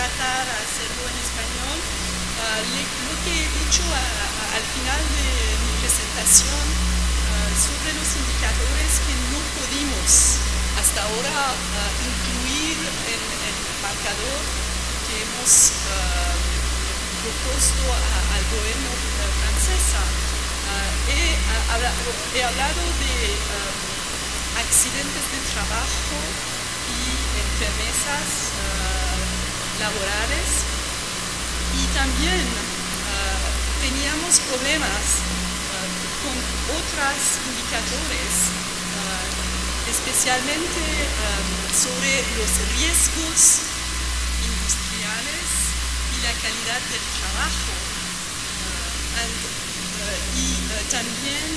tratar de hacerlo en español. Lo que he dicho al final de mi presentación sobre los indicadores que no pudimos hasta ahora incluir en el marcador que hemos propuesto al gobierno francesa. He hablado de accidentes de trabajo y enfermedades laborales, y también teníamos problemas con otros indicadores, especialmente sobre los riesgos industriales y la calidad del trabajo, y también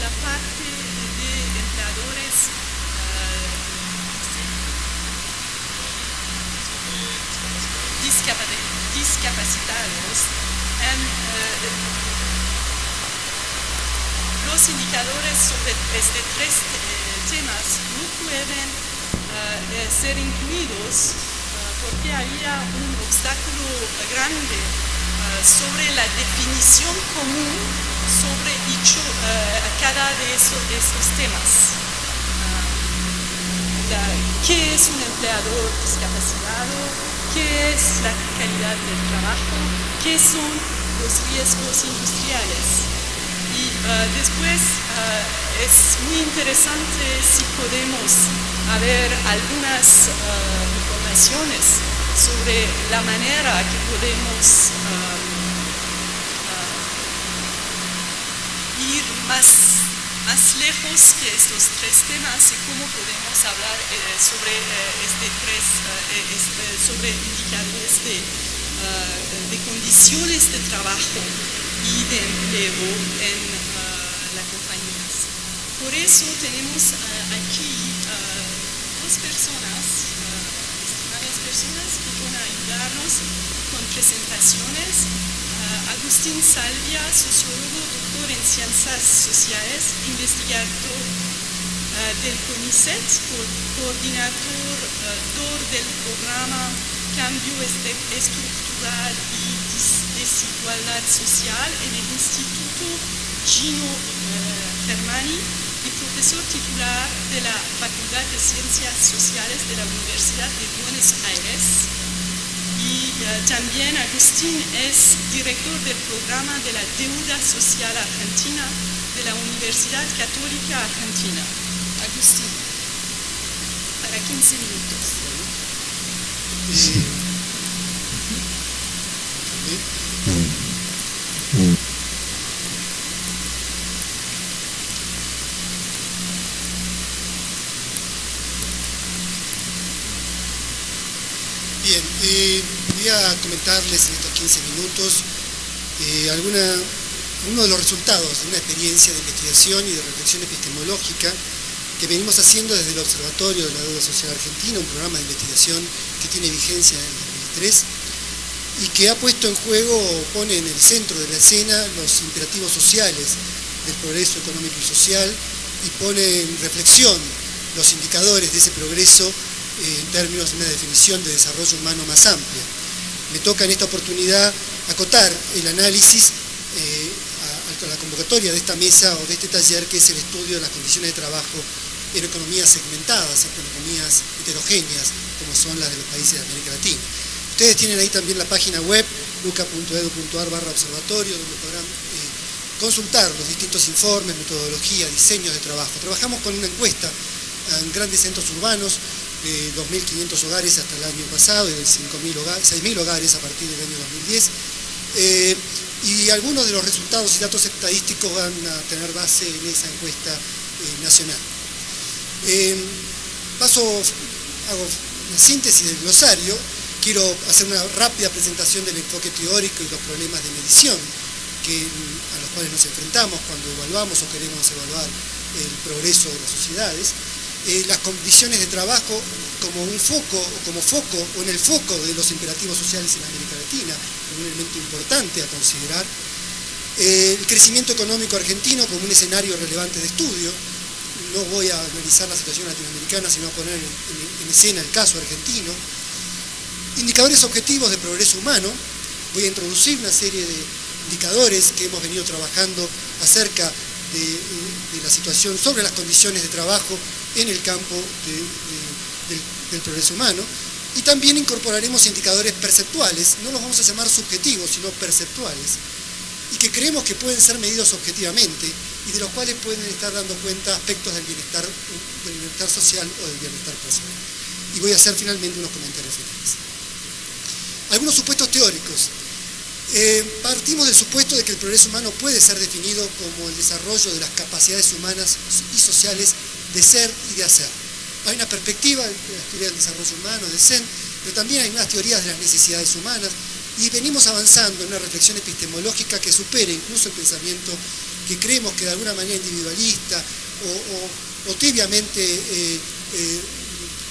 la parte de empleadores discapacitados. Los indicadores sobre estos tres temas no pueden ser incluidos porque había un obstáculo grande sobre la definición común sobre cada de esos temas. ¿Qué es un empleador discapacitado? ¿Qué es la calidad del trabajo? ¿Qué son los riesgos industriales? Y después es muy interesante si podemos haber algunas informaciones sobre la manera que podemos ir más lejos que estos tres temas, y cómo podemos hablar sobre sobre indicadores de condiciones de trabajo y de empleo en las compañías. Por eso tenemos aquí dos personas, estimadas personas, que van a ayudarnos con presentaciones. Agustín Salvia, sociólogo, doctor en ciencias sociales, investigador del CONICET, coordinador del programa Cambio Estructural y Desigualdad Social en el Instituto Gino Germani, y profesor titular de la Facultad de Ciencias Sociales de la Universidad de Buenos Aires. Y también Agustín es director del programa de la deuda social argentina de la Universidad Católica Argentina. Agustín, para 15 minutos. Bien, voy a comentarles en estos 15 minutos algunos de los resultados de una experiencia de investigación y de reflexión epistemológica que venimos haciendo desde el Observatorio de la Deuda Social Argentina, un programa de investigación que tiene vigencia en el 2003 y que ha puesto en juego, pone en el centro de la escena los imperativos sociales del progreso económico y social, y pone en reflexión los indicadores de ese progreso en términos de una definición de desarrollo humano más amplia. Me toca en esta oportunidad acotar el análisis a la convocatoria de esta mesa o de este taller, que es el estudio de las condiciones de trabajo en economías segmentadas, en economías heterogéneas, como son las de los países de América Latina. Ustedes tienen ahí también la página web, luca.edu.ar/observatorio, donde podrán consultar los distintos informes, metodología, diseños de trabajo. Trabajamos con una encuesta en grandes centros urbanos, 2.500 hogares hasta el año pasado, y de 6.000 hogares a partir del año 2010. Y algunos de los resultados y datos estadísticos van a tener base en esa encuesta nacional. Hago una síntesis del glosario. Quiero hacer una rápida presentación del enfoque teórico y los problemas de medición a los cuales nos enfrentamos cuando evaluamos o queremos evaluar el progreso de las sociedades. Las condiciones de trabajo como un foco, o en el foco de los imperativos sociales en América Latina, un elemento importante a considerar. El crecimiento económico argentino como un escenario relevante de estudio. No voy a analizar la situación latinoamericana, sino a poner en escena el caso argentino. Indicadores objetivos de progreso humano. Voy a introducir una serie de indicadores que hemos venido trabajando acerca de la situación sobre las condiciones de trabajo en el campo del progreso humano. Y también incorporaremos indicadores perceptuales, no los vamos a llamar subjetivos, sino perceptuales, y que creemos que pueden ser medidos objetivamente y de los cuales pueden estar dando cuenta aspectos del bienestar social o del bienestar personal. Y voy a hacer finalmente unos comentarios finales. Algunos supuestos teóricos. Partimos del supuesto de que el progreso humano puede ser definido como el desarrollo de las capacidades humanas y sociales de ser y de hacer. Hay una perspectiva de la teoría del desarrollo humano, de Zen, pero también hay unas teorías de las necesidades humanas, y venimos avanzando en una reflexión epistemológica que supere incluso el pensamiento que creemos que de alguna manera individualista o tibiamente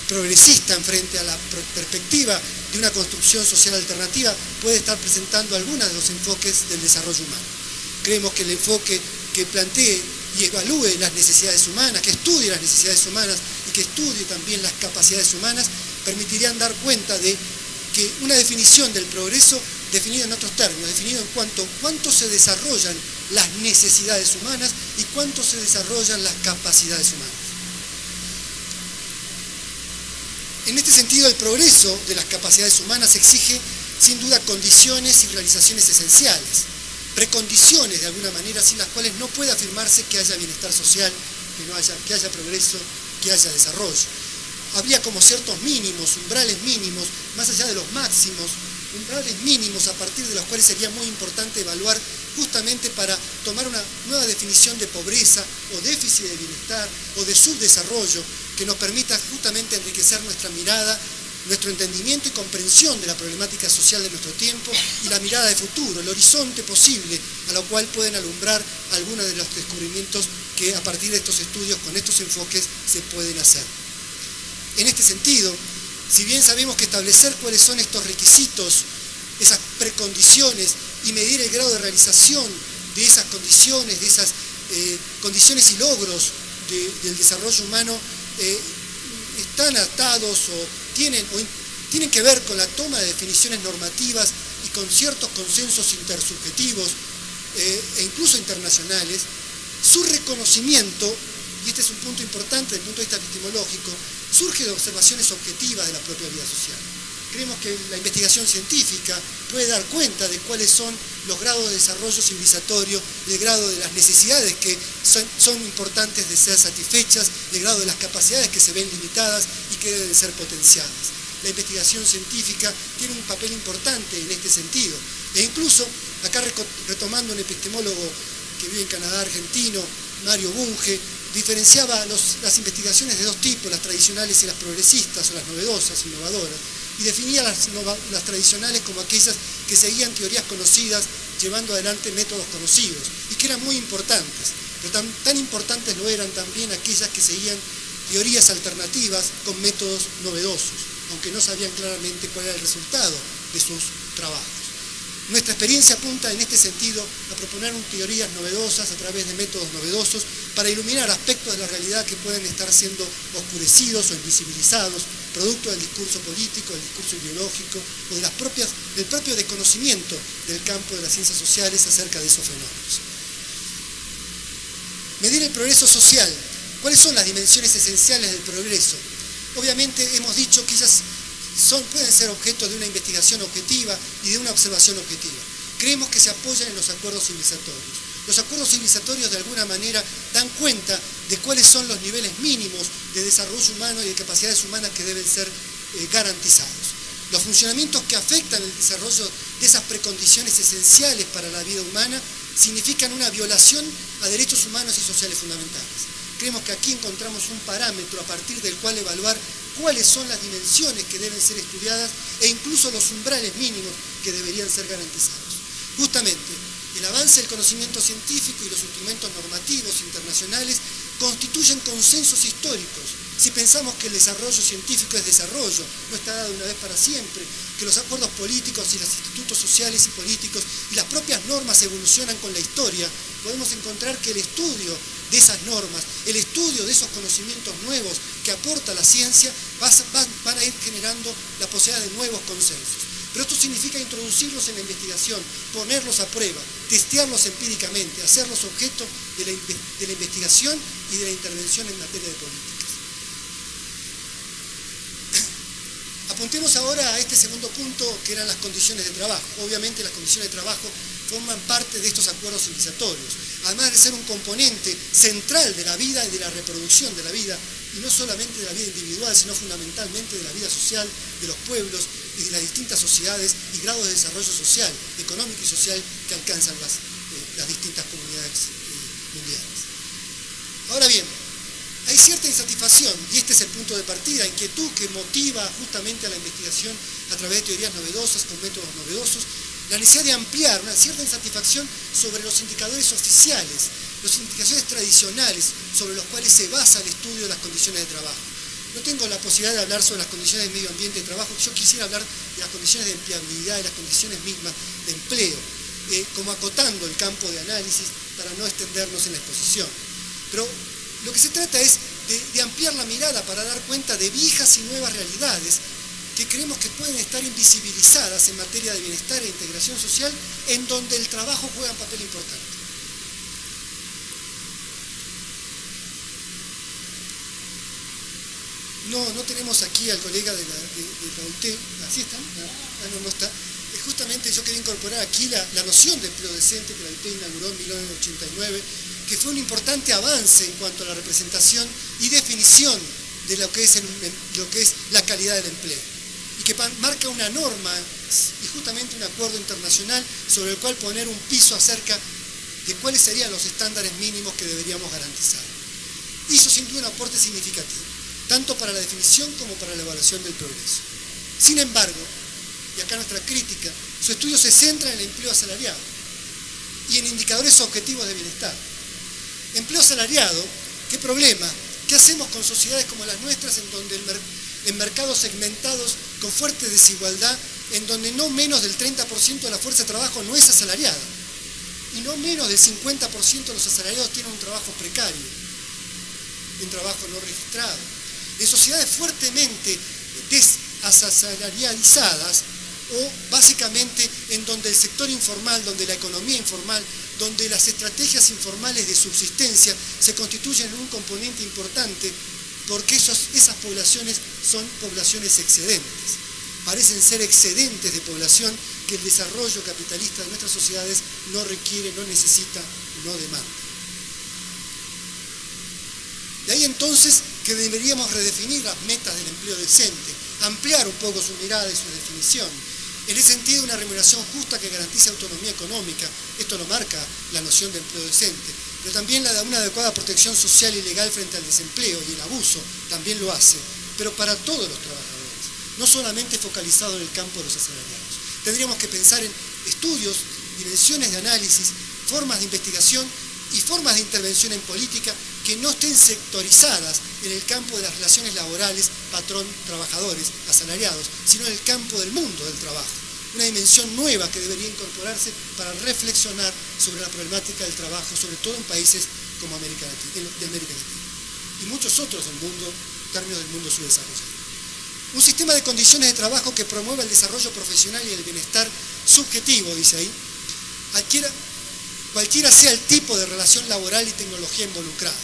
progresista en frente a la perspectiva de una construcción social alternativa puede estar presentando algunos de los enfoques del desarrollo humano. Creemos que el enfoque que plantee y evalúe las necesidades humanas, que estudie las necesidades humanas y que estudie también las capacidades humanas, permitirían dar cuenta de que una definición del progreso, definida en otros términos, definido en cuánto se desarrollan las necesidades humanas y cuánto se desarrollan las capacidades humanas. En este sentido, el progreso de las capacidades humanas exige, sin duda, condiciones y realizaciones esenciales, precondiciones de alguna manera, sin las cuales no puede afirmarse que haya bienestar social, que haya progreso, que haya desarrollo. Habría como ciertos mínimos, umbrales mínimos, más allá de los máximos, umbrales mínimos a partir de los cuales sería muy importante evaluar justamente para tomar una nueva definición de pobreza o déficit de bienestar o de subdesarrollo que nos permita justamente enriquecer nuestra mirada, nuestro entendimiento y comprensión de la problemática social de nuestro tiempo y la mirada de futuro, el horizonte posible a lo cual pueden alumbrar algunos de los descubrimientos que a partir de estos estudios, con estos enfoques, se pueden hacer. En este sentido, si bien sabemos que establecer cuáles son estos requisitos, esas precondiciones y medir el grado de realización de esas condiciones, de esas condiciones y logros del desarrollo humano, están atados o tienen que ver con la toma de definiciones normativas y con ciertos consensos intersubjetivos e incluso internacionales, su reconocimiento, y este es un punto importante desde el punto de vista epistemológico, surge de observaciones objetivas de la propia vida social. Creemos que la investigación científica puede dar cuenta de cuáles son los grados de desarrollo civilizatorio, el grado de las necesidades que son importantes de ser satisfechas, el grado de las capacidades que se ven limitadas y que deben ser potenciadas. La investigación científica tiene un papel importante en este sentido. E incluso, acá retomando un epistemólogo que vive en Canadá, argentino, Mario Bunge, diferenciaba las investigaciones de dos tipos, las tradicionales y las progresistas, o las novedosas, innovadoras, y definía las tradicionales como aquellas que seguían teorías conocidas, llevando adelante métodos conocidos, y que eran muy importantes, pero tan importantes lo eran también aquellas que seguían teorías alternativas con métodos novedosos, aunque no sabían claramente cuál era el resultado de sus trabajos. Nuestra experiencia apunta en este sentido a proponer teorías novedosas a través de métodos novedosos para iluminar aspectos de la realidad que pueden estar siendo oscurecidos o invisibilizados, producto del discurso político, del discurso ideológico o del propio desconocimiento del campo de las ciencias sociales acerca de esos fenómenos. Medir el progreso social. ¿Cuáles son las dimensiones esenciales del progreso? Obviamente hemos dicho que ellas pueden ser objeto de una investigación objetiva y de una observación objetiva. Creemos que se apoyan en los acuerdos civilizatorios. Los acuerdos civilizatorios de alguna manera dan cuenta de cuáles son los niveles mínimos de desarrollo humano y de capacidades humanas que deben ser garantizados. Los funcionamientos que afectan el desarrollo de esas precondiciones esenciales para la vida humana significan una violación a derechos humanos y sociales fundamentales. Creemos que aquí encontramos un parámetro a partir del cual evaluar cuáles son las dimensiones que deben ser estudiadas e incluso los umbrales mínimos que deberían ser garantizados. Justamente, el avance del conocimiento científico y los instrumentos normativos internacionales constituyen consensos históricos. Si pensamos que el desarrollo científico es desarrollo, no está dado una vez para siempre, que los acuerdos políticos y los institutos sociales y políticos y las propias normas evolucionan con la historia, podemos encontrar que el estudio de esas normas, el estudio de esos conocimientos nuevos que aporta la ciencia, van a ir generando la posibilidad de nuevos consensos. Pero esto significa introducirlos en la investigación, ponerlos a prueba, testearlos empíricamente, hacerlos objeto de la investigación y de la intervención en materia de políticas. Apuntemos ahora a este segundo punto, que eran las condiciones de trabajo. Obviamente las condiciones de trabajo forman parte de estos acuerdos civilizatorios, además de ser un componente central de la vida y de la reproducción de la vida, y no solamente de la vida individual, sino fundamentalmente de la vida social de los pueblos y de las distintas sociedades y grados de desarrollo social, económico y social que alcanzan las distintas comunidades mundiales. Ahora bien, hay cierta insatisfacción, y este es el punto de partida, inquietud que motiva justamente a la investigación a través de teorías novedosas, con métodos novedosos, la necesidad de ampliar una cierta insatisfacción sobre los indicadores oficiales, las indicaciones tradicionales sobre los cuales se basa el estudio de las condiciones de trabajo. No tengo la posibilidad de hablar sobre las condiciones de medio ambiente de trabajo, yo quisiera hablar de las condiciones de empleabilidad, de las condiciones mismas de empleo, como acotando el campo de análisis para no extendernos en la exposición. Pero lo que se trata es de ampliar la mirada para dar cuenta de viejas y nuevas realidades que creemos que pueden estar invisibilizadas en materia de bienestar e integración social, en donde el trabajo juega un papel importante. No tenemos aquí al colega de la UT, ¿así está? No está. Justamente yo quería incorporar aquí la noción de empleo decente que la UT inauguró en 1989, que fue un importante avance en cuanto a la representación y definición de lo que es la calidad del empleo, y que marca una norma y justamente un acuerdo internacional sobre el cual poner un piso acerca de cuáles serían los estándares mínimos que deberíamos garantizar. Hizo sin duda un aporte significativo, tanto para la definición como para la evaluación del progreso. Sin embargo, y acá nuestra crítica, su estudio se centra en el empleo asalariado y en indicadores objetivos de bienestar. Empleo asalariado, ¿qué problema? ¿Qué hacemos con sociedades como las nuestras, en donde en mercados segmentados con fuerte desigualdad, en donde no menos del 30% de la fuerza de trabajo no es asalariada, y no menos del 50% de los asalariados tienen un trabajo precario, un trabajo no registrado? En sociedades fuertemente desasalarializadas, o básicamente en donde el sector informal, donde la economía informal, donde las estrategias informales de subsistencia se constituyen en un componente importante, porque esas poblaciones son poblaciones excedentes. Parecen ser excedentes de población que el desarrollo capitalista de nuestras sociedades no requiere, no necesita, no demanda. De ahí entonces que deberíamos redefinir las metas del empleo decente, ampliar un poco su mirada y su definición. En ese sentido, una remuneración justa que garantice autonomía económica, esto lo marca la noción de empleo decente, pero también la de una adecuada protección social y legal frente al desempleo y el abuso también lo hace, pero para todos los trabajadores, no solamente focalizado en el campo de los asalariados. Tendríamos que pensar en estudios, dimensiones de análisis, formas de investigación y formas de intervención en política que no estén sectorizadas en el campo de las relaciones laborales, patrón-trabajadores, asalariados, sino en el campo del mundo del trabajo. Una dimensión nueva que debería incorporarse para reflexionar sobre la problemática del trabajo, sobre todo en países como América Latina y muchos otros del mundo, en términos del mundo subdesarrollado. Un sistema de condiciones de trabajo que promueva el desarrollo profesional y el bienestar subjetivo, dice ahí, cualquiera sea el tipo de relación laboral y tecnología involucrada.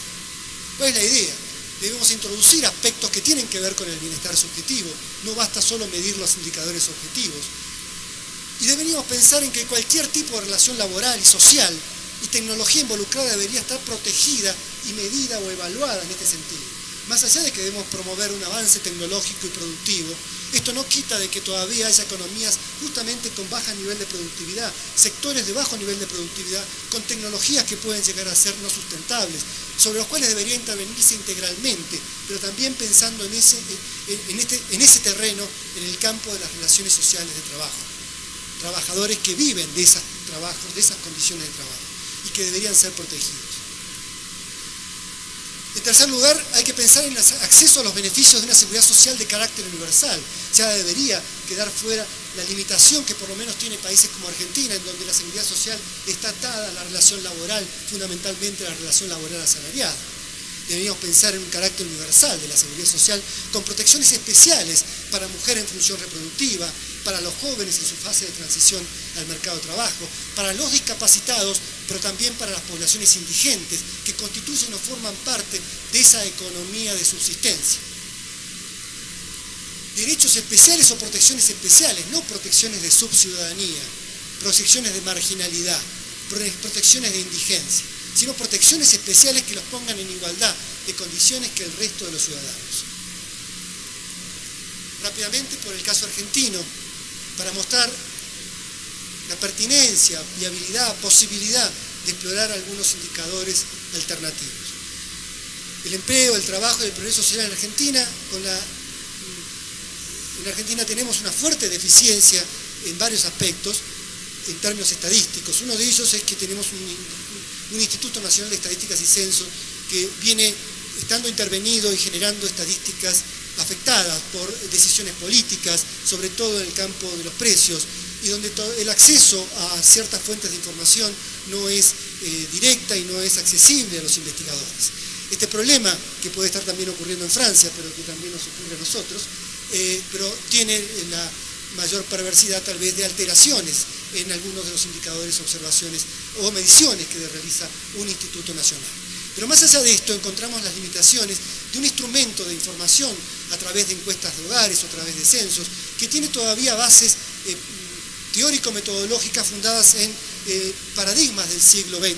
¿Cuál es la idea? Debemos introducir aspectos que tienen que ver con el bienestar subjetivo, no basta solo medir los indicadores objetivos. Y deberíamos pensar en que cualquier tipo de relación laboral y social y tecnología involucrada debería estar protegida y medida o evaluada en este sentido. Más allá de que debemos promover un avance tecnológico y productivo, esto no quita de que todavía haya economías justamente con bajo nivel de productividad, sectores de bajo nivel de productividad, con tecnologías que pueden llegar a ser no sustentables, sobre los cuales debería intervenirse integralmente, pero también pensando en ese terreno, en el campo de las relaciones sociales de trabajo. Trabajadores que viven de esos trabajos, de esas condiciones de trabajo, y que deberían ser protegidos. En tercer lugar, hay que pensar en el acceso a los beneficios de una seguridad social de carácter universal. Ya debería quedar fuera la limitación que por lo menos tiene países como Argentina, en donde la seguridad social está atada a la relación laboral, fundamentalmente a la relación laboral asalariada. Deberíamos pensar en un carácter universal de la seguridad social, con protecciones especiales para mujeres en función reproductiva, para los jóvenes en su fase de transición al mercado de trabajo, para los discapacitados, pero también para las poblaciones indigentes, que constituyen o forman parte de esa economía de subsistencia. Derechos especiales o protecciones especiales, no protecciones de subciudadanía, protecciones de marginalidad, protecciones de indigencia, sino protecciones especiales que los pongan en igualdad de condiciones que el resto de los ciudadanos. Rápidamente, por el caso argentino, para mostrar la pertinencia, viabilidad, posibilidad de explorar algunos indicadores alternativos. El empleo, el trabajo y el progreso social en Argentina, en Argentina tenemos una fuerte deficiencia en varios aspectos, en términos estadísticos. Uno de ellos es que tenemos un Instituto Nacional de Estadísticas y Censo que viene estando intervenido y generando estadísticas afectadas por decisiones políticas, sobre todo en el campo de los precios, y donde el acceso a ciertas fuentes de información no es directa y no es accesible a los investigadores. Este problema, que puede estar también ocurriendo en Francia, pero que también nos ocurre a nosotros, pero tiene la mayor perversidad tal vez de alteraciones en algunos de los indicadores, observaciones o mediciones que realiza un instituto nacional. Pero más allá de esto encontramos las limitaciones de un instrumento de información a través de encuestas de hogares o a través de censos, que tiene todavía bases teórico-metodológicas fundadas en paradigmas del siglo XX,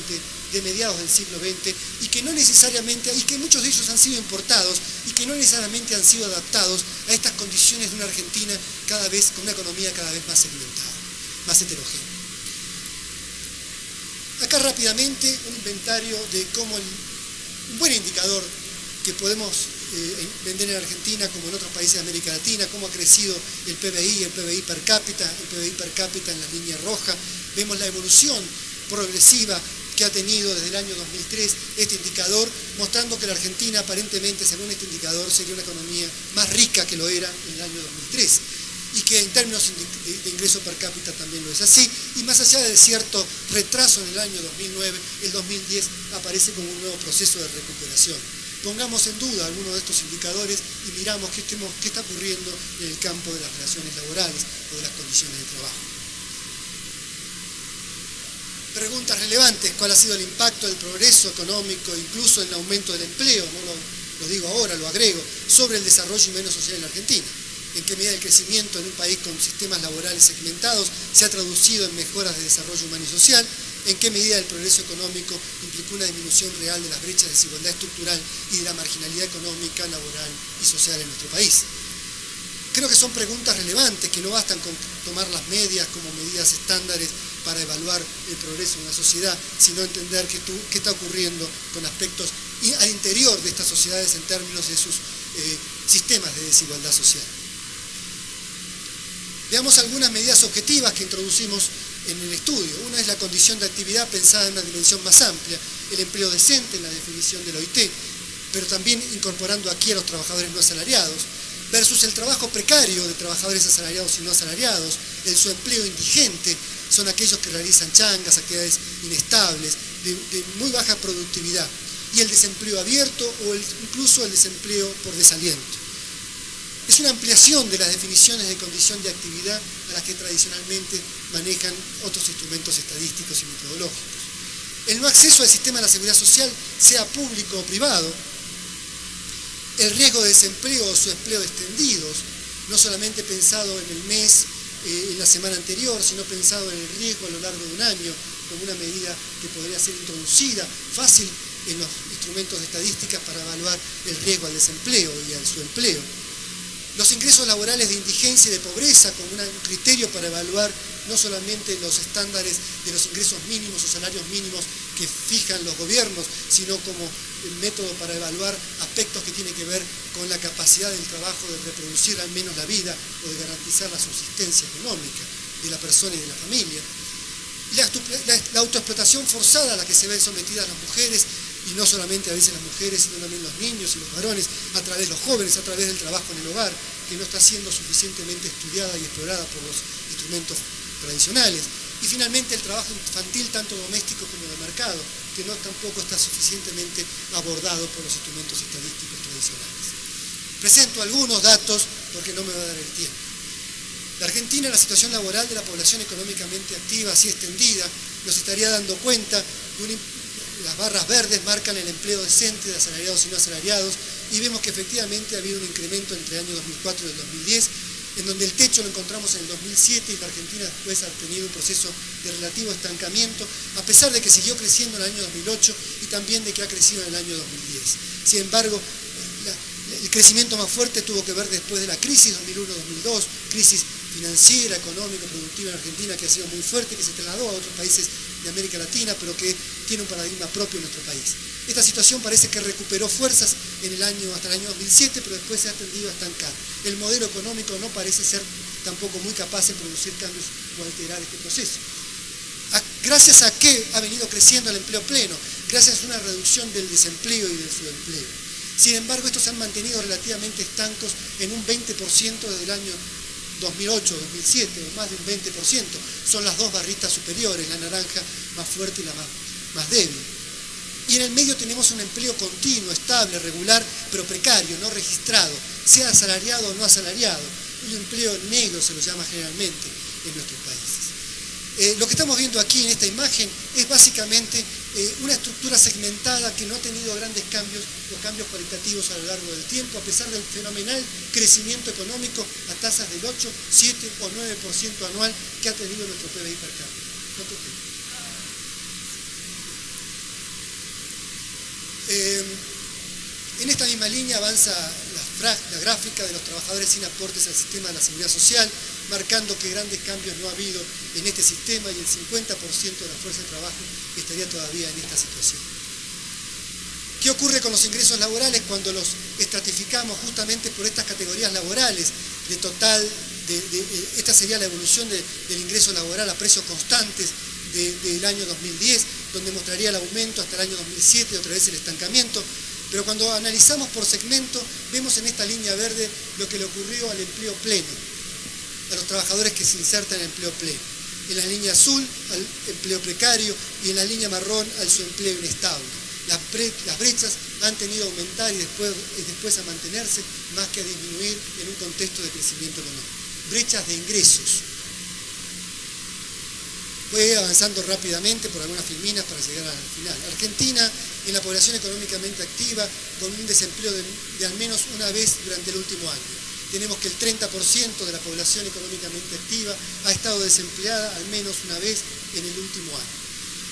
de mediados del siglo XX, y que no necesariamente, y que muchos de ellos han sido importados y que no necesariamente han sido adaptados a estas condiciones de una Argentina cada vez, con una economía cada vez más segmentada, más heterogénea. Acá rápidamente un inventario de cómo un buen indicador que podemos vender en Argentina como en otros países de América Latina, cómo ha crecido el PBI per cápita en la línea roja. Vemos la evolución progresiva que ha tenido desde el año 2003 este indicador, mostrando que la Argentina aparentemente, según este indicador, sería una economía más rica que lo era en el año 2003, y que en términos de ingreso per cápita también lo es así, y más allá de cierto retraso en el año 2009, el 2010 aparece como un nuevo proceso de recuperación. Pongamos en duda algunos de estos indicadores y miramos qué está ocurriendo en el campo de las relaciones laborales o de las condiciones de trabajo. Preguntas relevantes: ¿cuál ha sido el impacto del progreso económico, incluso en el aumento del empleo? No lo digo ahora, lo agrego, sobre el desarrollo y menos social en la Argentina. ¿En qué medida el crecimiento en un país con sistemas laborales segmentados se ha traducido en mejoras de desarrollo humano y social? ¿En qué medida el progreso económico implicó una disminución real de las brechas de desigualdad estructural y de la marginalidad económica, laboral y social en nuestro país? Creo que son preguntas relevantes, que no bastan con tomar las medias como medidas estándares para evaluar el progreso en la sociedad, sino entender qué está ocurriendo con aspectos al interior de estas sociedades en términos de sus sistemas de desigualdad social. Veamos algunas medidas objetivas que introducimos en el estudio. Una es la condición de actividad pensada en una dimensión más amplia, el empleo decente en la definición del OIT, pero también incorporando aquí a los trabajadores no asalariados, versus el trabajo precario de trabajadores asalariados y no asalariados, el subempleo indigente, son aquellos que realizan changas, actividades inestables, de muy baja productividad, y el desempleo abierto o incluso el desempleo por desaliento. Es una ampliación de las definiciones de condición de actividad a las que tradicionalmente manejan otros instrumentos estadísticos y metodológicos. El no acceso al sistema de la seguridad social, sea público o privado, el riesgo de desempleo o subempleo extendidos, no solamente pensado en el mes, en la semana anterior, sino pensado en el riesgo a lo largo de un año, como una medida que podría ser introducida fácil en los instrumentos de estadística para evaluar el riesgo al desempleo y al subempleo. Los ingresos laborales de indigencia y de pobreza como un criterio para evaluar no solamente los estándares de los ingresos mínimos o salarios mínimos que fijan los gobiernos, sino como el método para evaluar aspectos que tienen que ver con la capacidad del trabajo de reproducir al menos la vida o de garantizar la subsistencia económica de la persona y de la familia. La autoexplotación forzada a la que se ven sometidas las mujeres, y no solamente a veces las mujeres, sino también los niños y los varones, a través de los jóvenes, a través del trabajo en el hogar, que no está siendo suficientemente estudiada y explorada por los instrumentos tradicionales. Y finalmente el trabajo infantil, tanto doméstico como de mercado, que tampoco está suficientemente abordado por los instrumentos estadísticos tradicionales. Presento algunos datos porque no me va a dar el tiempo. La Argentina, la situación laboral de la población económicamente activa, así extendida, nos estaría dando cuenta de las barras verdes marcan el empleo decente de asalariados y no asalariados, y vemos que efectivamente ha habido un incremento entre el año 2004 y el 2010, en donde el techo lo encontramos en el 2007 y la Argentina después ha tenido un proceso de relativo estancamiento, a pesar de que siguió creciendo en el año 2008 y también de que ha crecido en el año 2010. Sin embargo, el crecimiento más fuerte tuvo que ver después de la crisis 2001-2002, crisis financiera, económica, productiva en Argentina, que ha sido muy fuerte, que se trasladó a otros países de América Latina, pero que tiene un paradigma propio en nuestro país. Esta situación parece que recuperó fuerzas hasta el año 2007, pero después se ha tendido a estancar. El modelo económico no parece ser tampoco muy capaz de producir cambios o alterar este proceso. ¿Gracias a qué ha venido creciendo el empleo pleno? Gracias a una reducción del desempleo y del subempleo. Sin embargo, estos se han mantenido relativamente estancos en un 20% desde el año 2008-2007, o más de un 20%. Son las dos barritas superiores, la naranja más fuerte y la más débil. Y en el medio tenemos un empleo continuo, estable, regular, pero precario, no registrado, sea asalariado o no asalariado. Un empleo negro se lo llama generalmente en nuestros países. Lo que estamos viendo aquí en esta imagen es básicamente una estructura segmentada que no ha tenido grandes cambios, los cambios cualitativos a lo largo del tiempo, a pesar del fenomenal crecimiento económico a tasas del 8, 7 o 9% anual que ha tenido nuestro PBI per cápita. ¿Cuánto tiempo? En esta misma línea avanza la gráfica de los trabajadores sin aportes al sistema de la seguridad social, marcando que grandes cambios no ha habido en este sistema y el 50% de la fuerza de trabajo estaría todavía en esta situación. ¿Qué ocurre con los ingresos laborales cuando los estratificamos justamente por estas categorías laborales? Esta sería la evolución del ingreso laboral a precios constantes del año 2010, donde mostraría el aumento hasta el año 2007 y otra vez el estancamiento. Pero cuando analizamos por segmento, vemos en esta línea verde lo que le ocurrió al empleo pleno, a los trabajadores que se insertan en empleo pleno. En la línea azul, al empleo precario, y en la línea marrón, al subempleo inestable. Las brechas han tenido a aumentar y después a mantenerse, más que a disminuir en un contexto de crecimiento económico. Brechas de ingresos. Voy avanzando rápidamente por algunas filminas para llegar al final. Argentina, en la población económicamente activa, con un desempleo de al menos una vez durante el último año. Tenemos que el 30% de la población económicamente activa ha estado desempleada al menos una vez en el último año.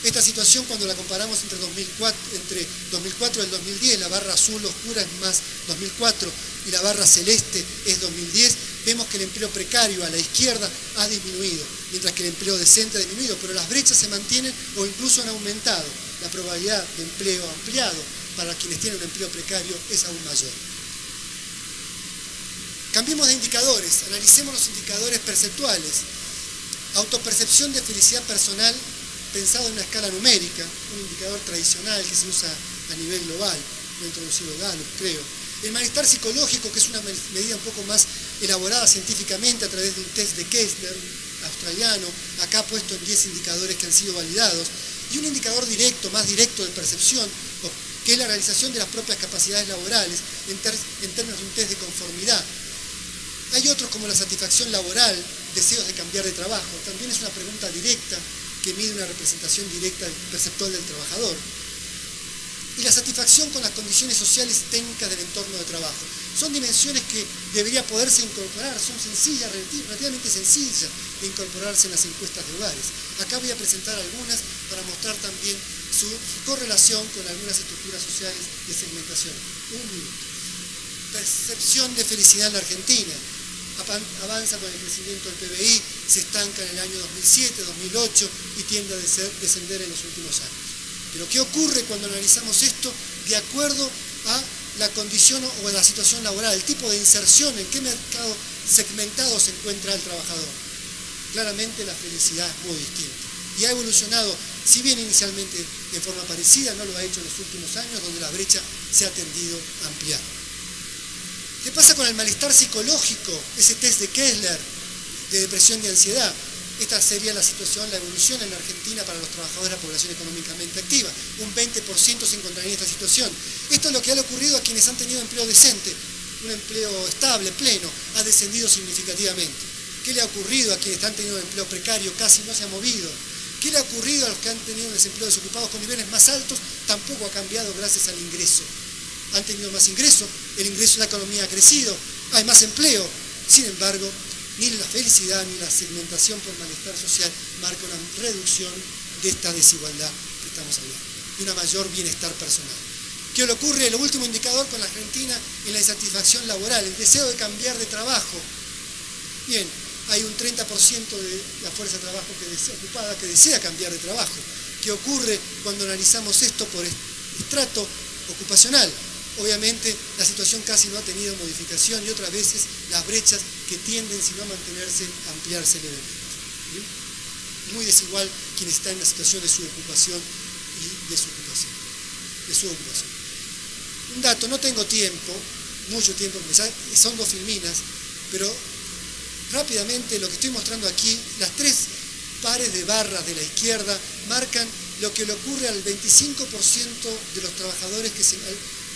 Esta situación, cuando la comparamos entre 2004 y el 2010, la barra azul oscura es más 2004 y la barra celeste es 2010, vemos que el empleo precario a la izquierda ha disminuido, mientras que el empleo decente ha disminuido, pero las brechas se mantienen o incluso han aumentado. La probabilidad de empleo ampliado para quienes tienen un empleo precario es aún mayor. Cambiemos de indicadores, analicemos los indicadores perceptuales. Autopercepción de felicidad personal pensado en una escala numérica, un indicador tradicional que se usa a nivel global, lo ha introducido Gallup, creo. El malestar psicológico, que es una medida un poco más elaborada científicamente a través de un test de Kessler, australiano, acá puesto en 10 indicadores que han sido validados, y un indicador directo, más directo de percepción, que es la realización de las propias capacidades laborales en términos de un test de conformidad. Hay otros como la satisfacción laboral, deseos de cambiar de trabajo, también es una pregunta directa que mide una representación directa perceptual del trabajador. Y la satisfacción con las condiciones sociales y técnicas del entorno de trabajo. Son dimensiones que debería poderse incorporar, son sencillas, relativamente sencillas de incorporarse en las encuestas de hogares. Acá voy a presentar algunas para mostrar también su correlación con algunas estructuras sociales de segmentación. Un minuto. Percepción de felicidad en la Argentina. Avanza con el crecimiento del PBI, se estanca en el año 2007, 2008 y tiende a descender en los últimos años. Pero ¿qué ocurre cuando analizamos esto de acuerdo a la condición o a la situación laboral, el tipo de inserción, en qué mercado segmentado se encuentra el trabajador? Claramente la felicidad es muy distinta y ha evolucionado, si bien inicialmente de forma parecida, no lo ha hecho en los últimos años, donde la brecha se ha tendido a ampliar. ¿Qué pasa con el malestar psicológico? Ese test de Kessler de depresión y ansiedad. Esta sería la situación, la evolución en la Argentina para los trabajadores de la población económicamente activa. Un 20% se encontraría en esta situación. Esto es lo que ha ocurrido a quienes han tenido empleo decente. Un empleo estable, pleno, ha descendido significativamente. ¿Qué le ha ocurrido a quienes han tenido un empleo precario? Casi no se ha movido. ¿Qué le ha ocurrido a los que han tenido un desempleo desocupados con niveles más altos? Tampoco ha cambiado gracias al ingreso. Han tenido más ingreso, el ingreso de la economía ha crecido, hay más empleo. Sin embargo, ni la felicidad ni la segmentación por malestar social marca una reducción de esta desigualdad que estamos hablando, y una mayor bienestar personal. ¿Qué le ocurre? El último indicador con la Argentina en la insatisfacción laboral, el deseo de cambiar de trabajo. Bien, hay un 30% de la fuerza de trabajo ocupada que desea cambiar de trabajo. ¿Qué ocurre cuando analizamos esto por estrato ocupacional? Obviamente la situación casi no ha tenido modificación y otras veces las brechas que tienden, si no a mantenerse, a ampliarse levemente. ¿Sí? Muy desigual quienes están en la situación de subocupación y de su ocupación. Un dato, no tengo tiempo, mucho tiempo, son 2 filminas, pero rápidamente lo que estoy mostrando aquí, las 3 pares de barras de la izquierda marcan lo que le ocurre al 25% de los trabajadores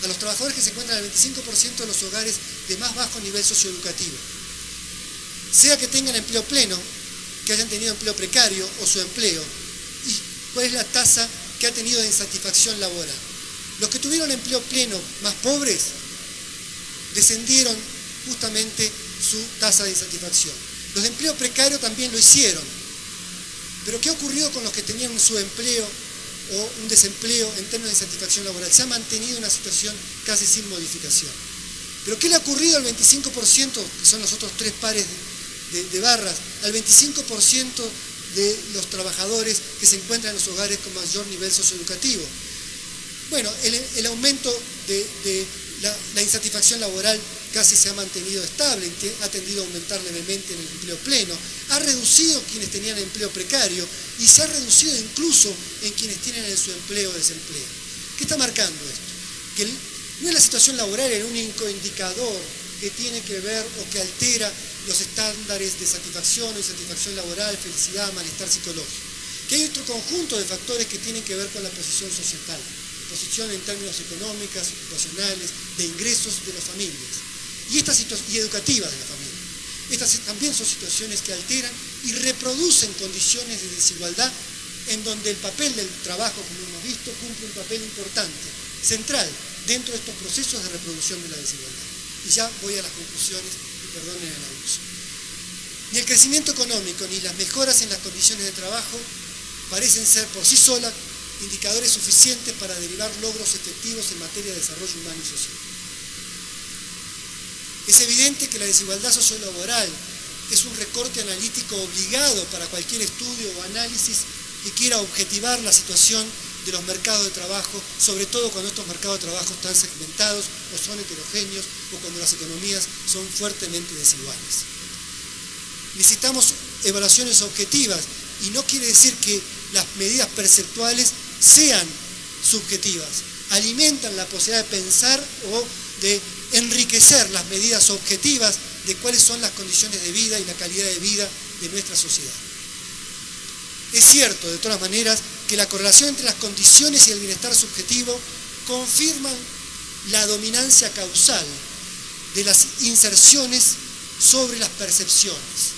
a los trabajadores que se encuentran en el 25% de los hogares de más bajo nivel socioeducativo. Sea que tengan empleo pleno, que hayan tenido empleo precario o su empleo, y cuál es la tasa que ha tenido de insatisfacción laboral. Los que tuvieron empleo pleno más pobres descendieron justamente su tasa de insatisfacción. Los de empleo precario también lo hicieron. Pero ¿qué ocurrió con los que tenían su empleo o un desempleo en términos de insatisfacción laboral? Se ha mantenido una situación casi sin modificación. ¿Pero qué le ha ocurrido al 25%, que son los otros 3 pares de barras, al 25% de los trabajadores que se encuentran en los hogares con mayor nivel socioeducativo? Bueno, el aumento de la insatisfacción laboral casi se ha mantenido estable, ha tendido a aumentar levemente en el empleo pleno, ha reducido quienes tenían empleo precario y se ha reducido incluso en quienes tienen en su empleo o desempleo. ¿Qué está marcando esto? Que no es la situación laboral el único indicador que tiene que ver o que altera los estándares de satisfacción o insatisfacción laboral, felicidad, malestar psicológico. Que hay otro conjunto de factores que tienen que ver con la posición societal, posición en términos económicos, ocupacionales, de ingresos de las familias y educativas de la familia. Estas también son situaciones que alteran y reproducen condiciones de desigualdad en donde el papel del trabajo, como hemos visto, cumple un papel importante, central, dentro de estos procesos de reproducción de la desigualdad. Y ya voy a las conclusiones, y perdonen el abuso. Ni el crecimiento económico ni las mejoras en las condiciones de trabajo parecen ser por sí solas indicadores suficientes para derivar logros efectivos en materia de desarrollo humano y social. Es evidente que la desigualdad sociolaboral es un recorte analítico obligado para cualquier estudio o análisis que quiera objetivar la situación de los mercados de trabajo, sobre todo cuando estos mercados de trabajo están segmentados o son heterogéneos o cuando las economías son fuertemente desiguales. Necesitamos evaluaciones objetivas y no quiere decir que las medidas perceptuales sean subjetivas, alimentan la posibilidad de pensar o de enriquecer las medidas objetivas de cuáles son las condiciones de vida y la calidad de vida de nuestra sociedad. Es cierto, de todas maneras, que la correlación entre las condiciones y el bienestar subjetivo confirman la dominancia causal de las inserciones sobre las percepciones.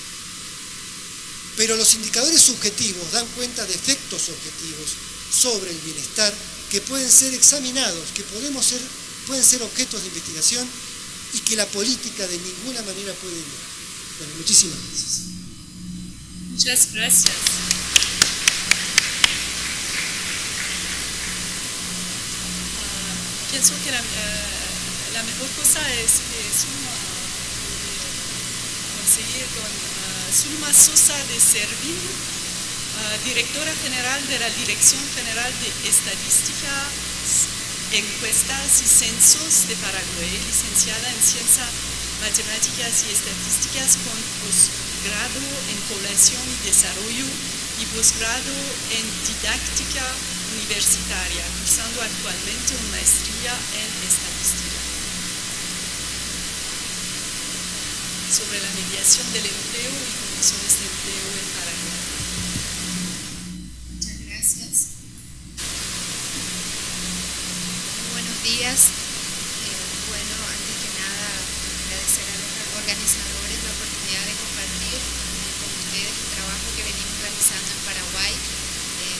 Pero los indicadores subjetivos dan cuenta de efectos objetivos sobre el bienestar que pueden ser examinados, que pueden ser objetos de investigación y que la política de ninguna manera puede ignorar. Bueno, muchísimas gracias. Muchas gracias. Pienso que la mejor cosa es que Zulma conseguir con Zulma Sosa de Servín, directora general de la Dirección General de Estadística, Encuestas y Censos de Paraguay, licenciada en Ciencias Matemáticas y Estadísticas con posgrado en Población y Desarrollo y posgrado en Didáctica Universitaria, cursando actualmente una maestría en Estadística. sobre la mediación del empleo y condiciones de empleo en Paraguay. Muchas gracias. Buenos días. Bueno, antes que nada, agradecer a los organizadores la oportunidad de compartir con ustedes el trabajo que venimos realizando en Paraguay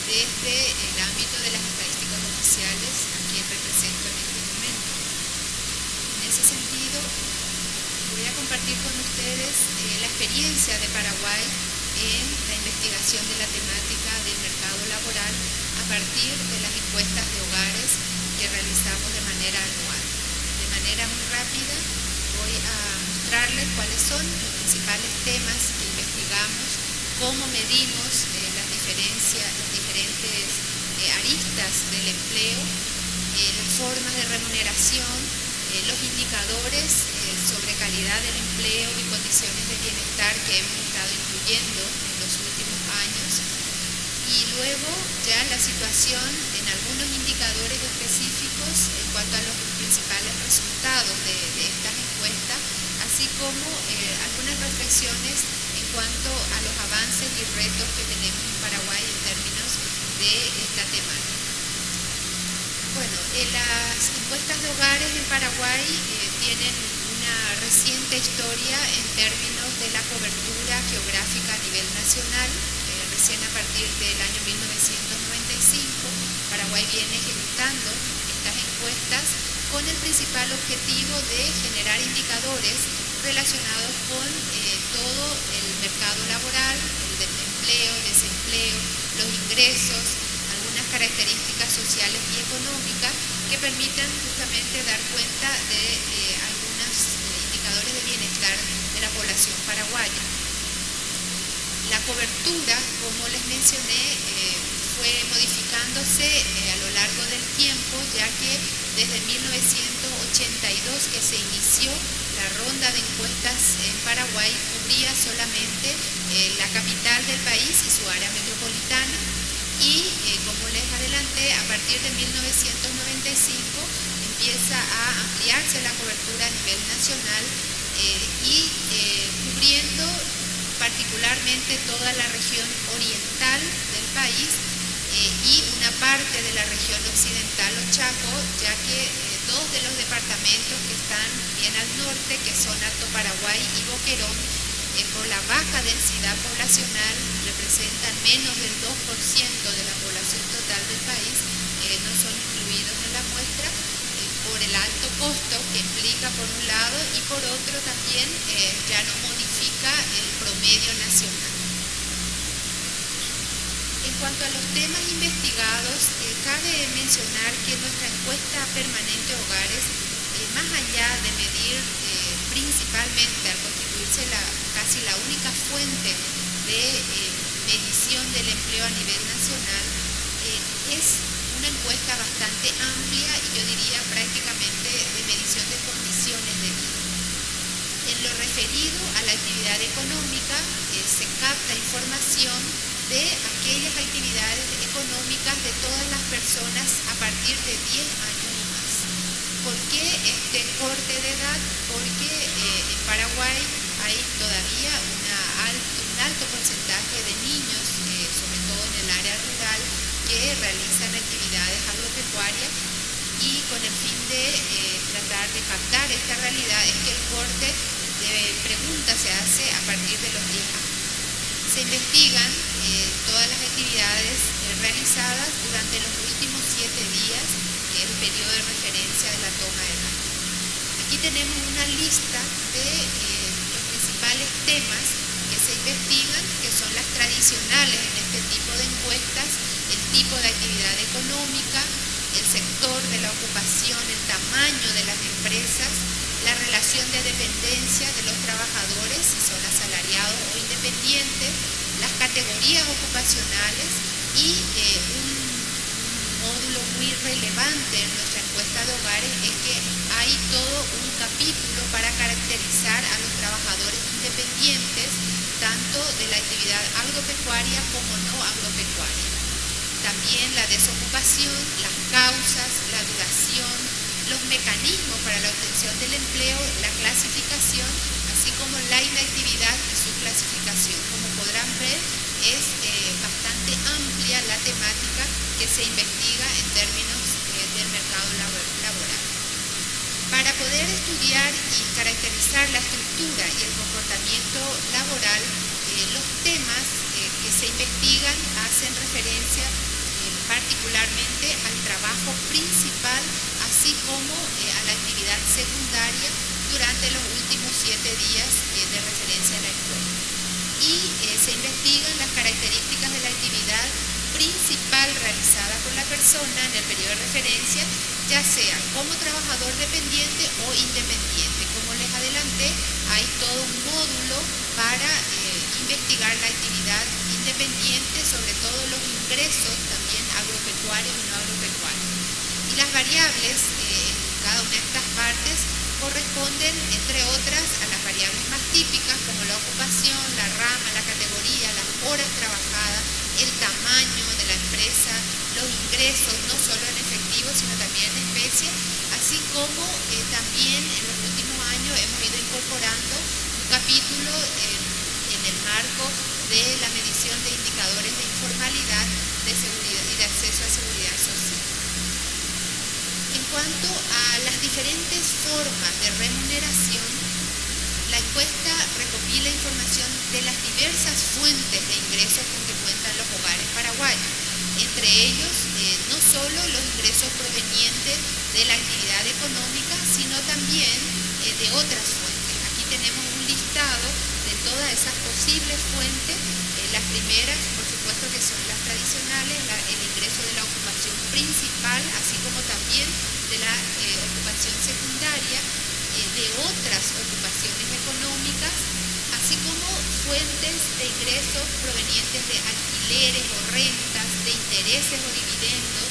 desde el ámbito de las estadísticas oficiales, a quien represento en este momento. En ese sentido, voy a compartir con ustedes la experiencia de Paraguay en la investigación de la temática del mercado laboral a partir de las encuestas de hogares que realizamos de manera anual. De manera muy rápida voy a mostrarles cuáles son los principales temas que investigamos, cómo medimos las diferentes aristas del empleo, las formas de remuneración, los indicadores sobre calidad del empleo y condiciones de bienestar que hemos estado incluyendo en los últimos años, y luego ya la situación en algunos indicadores específicos en cuanto a los principales resultados de estas encuestas, así como algunas reflexiones en cuanto a los avances y retos que tenemos en Paraguay en términos de esta temática. Bueno, las encuestas de hogares en Paraguay tienen una reciente historia en términos de la cobertura geográfica a nivel nacional. Recién a partir del año 1995, Paraguay viene ejecutando estas encuestas con el principal objetivo de generar indicadores relacionados con todo el mercado laboral, el del empleo, desempleo, los ingresos, algunas características sociales y económicas que permitan justamente dar cuenta de algunos indicadores de bienestar de la población paraguaya. La cobertura, como les mencioné, fue modificándose a lo largo del tiempo, ya que desde 1982 que se inició la ronda de encuestas en Paraguay, cubría solamente la capital del país y su área metropolitana, y como les adelanté, a partir de 1995 empieza a ampliarse la cobertura a nivel nacional y cubriendo particularmente toda la región oriental del país y una parte de la región occidental o Chaco, ya que dos de los departamentos que están bien al norte, que son Alto Paraguay y Boquerón, por la baja densidad poblacional, representan menos del 2% de la población total del país, no son incluidos en la muestra por el alto costo que implica por un lado, y por otro también ya no modifica el promedio nacional. En cuanto a los temas investigados, cabe mencionar que nuestra encuesta permanente hogares, más allá de medir principalmente, al constituirse casi la única fuente de medición del empleo a nivel nacional, es una encuesta bastante amplia y yo diría prácticamente de medición de condiciones de vida. En lo referido a la actividad económica, se capta información de aquellas actividades económicas de todas las personas a partir de 10 años y más. ¿Por qué este corte de edad? Porque en Paraguay hay todavía un alto porcentaje de niños, sobre todo en el área rural, que realizan actividades agropecuarias, y con el fin de tratar de captar esta realidad es que el corte de preguntas se hace a partir de los 10 años. Se investigan todas las actividades realizadas durante los últimos 7 días, que es el periodo de referencia de la toma de datos. Aquí tenemos una lista de los principales temas que se investigan, que son las tradicionales en este tipo de encuestas: el tipo de actividad económica, el sector de la ocupación, el tamaño de las empresas, la relación de dependencia de los trabajadores, si son asalariados o independientes, las categorías ocupacionales, y un módulo muy relevante en nuestra encuesta de hogares es que hay todo un capítulo para caracterizar a los trabajadores independientes, tanto de la actividad agropecuaria como no agropecuaria. También la desocupación, las causas, la duración, los mecanismos para la obtención del empleo, la clasificación, así como la inactividad y su clasificación. Como podrán ver, es bastante amplia la temática que se investiga en términos del mercado laboral. Para poder estudiar y caracterizar la estructura y el comportamiento laboral, los temas que se investigan hacen referencia particularmente al trabajo principal, así como a la actividad secundaria durante los últimos 7 días de referencia a la escuela. Y se investigan las características de la actividad principal realizada por la persona en el periodo de referencia, ya sea como trabajador dependiente o independiente. Como les adelanté, hay todo un módulo para investigar la actividad independiente, sobre todo los ingresos también agropecuarios y no agropecuarios. Y las variables en cada una de estas partes corresponden, entre otras, a las variables más típicas como la ocupación, la rama, la categoría, las horas trabajadas, el tamaño de la empresa, los ingresos, no solo en efectivo, sino también en especie, así como también en los últimos años hemos ido incorporando un capítulo en el marco de la medición de indicadores de informalidad, de seguridad y de acceso a seguridad social. En cuanto a las diferentes formas de remuneración, la encuesta recopila información de las diversas fuentes de ingresos con que cuentan los hogares paraguayos, entre ellos no solo los ingresos provenientes de la actividad económica, sino también de otras fuentes. Aquí tenemos un listado de todas esas posibles fuentes. Las primeras, por supuesto, que son las tradicionales, el ingreso de la ocupación principal, así como también de la ocupación secundaria, de otras ocupaciones económicas, así como fuentes de ingresos provenientes de alquileres o rentas, de intereses o dividendos,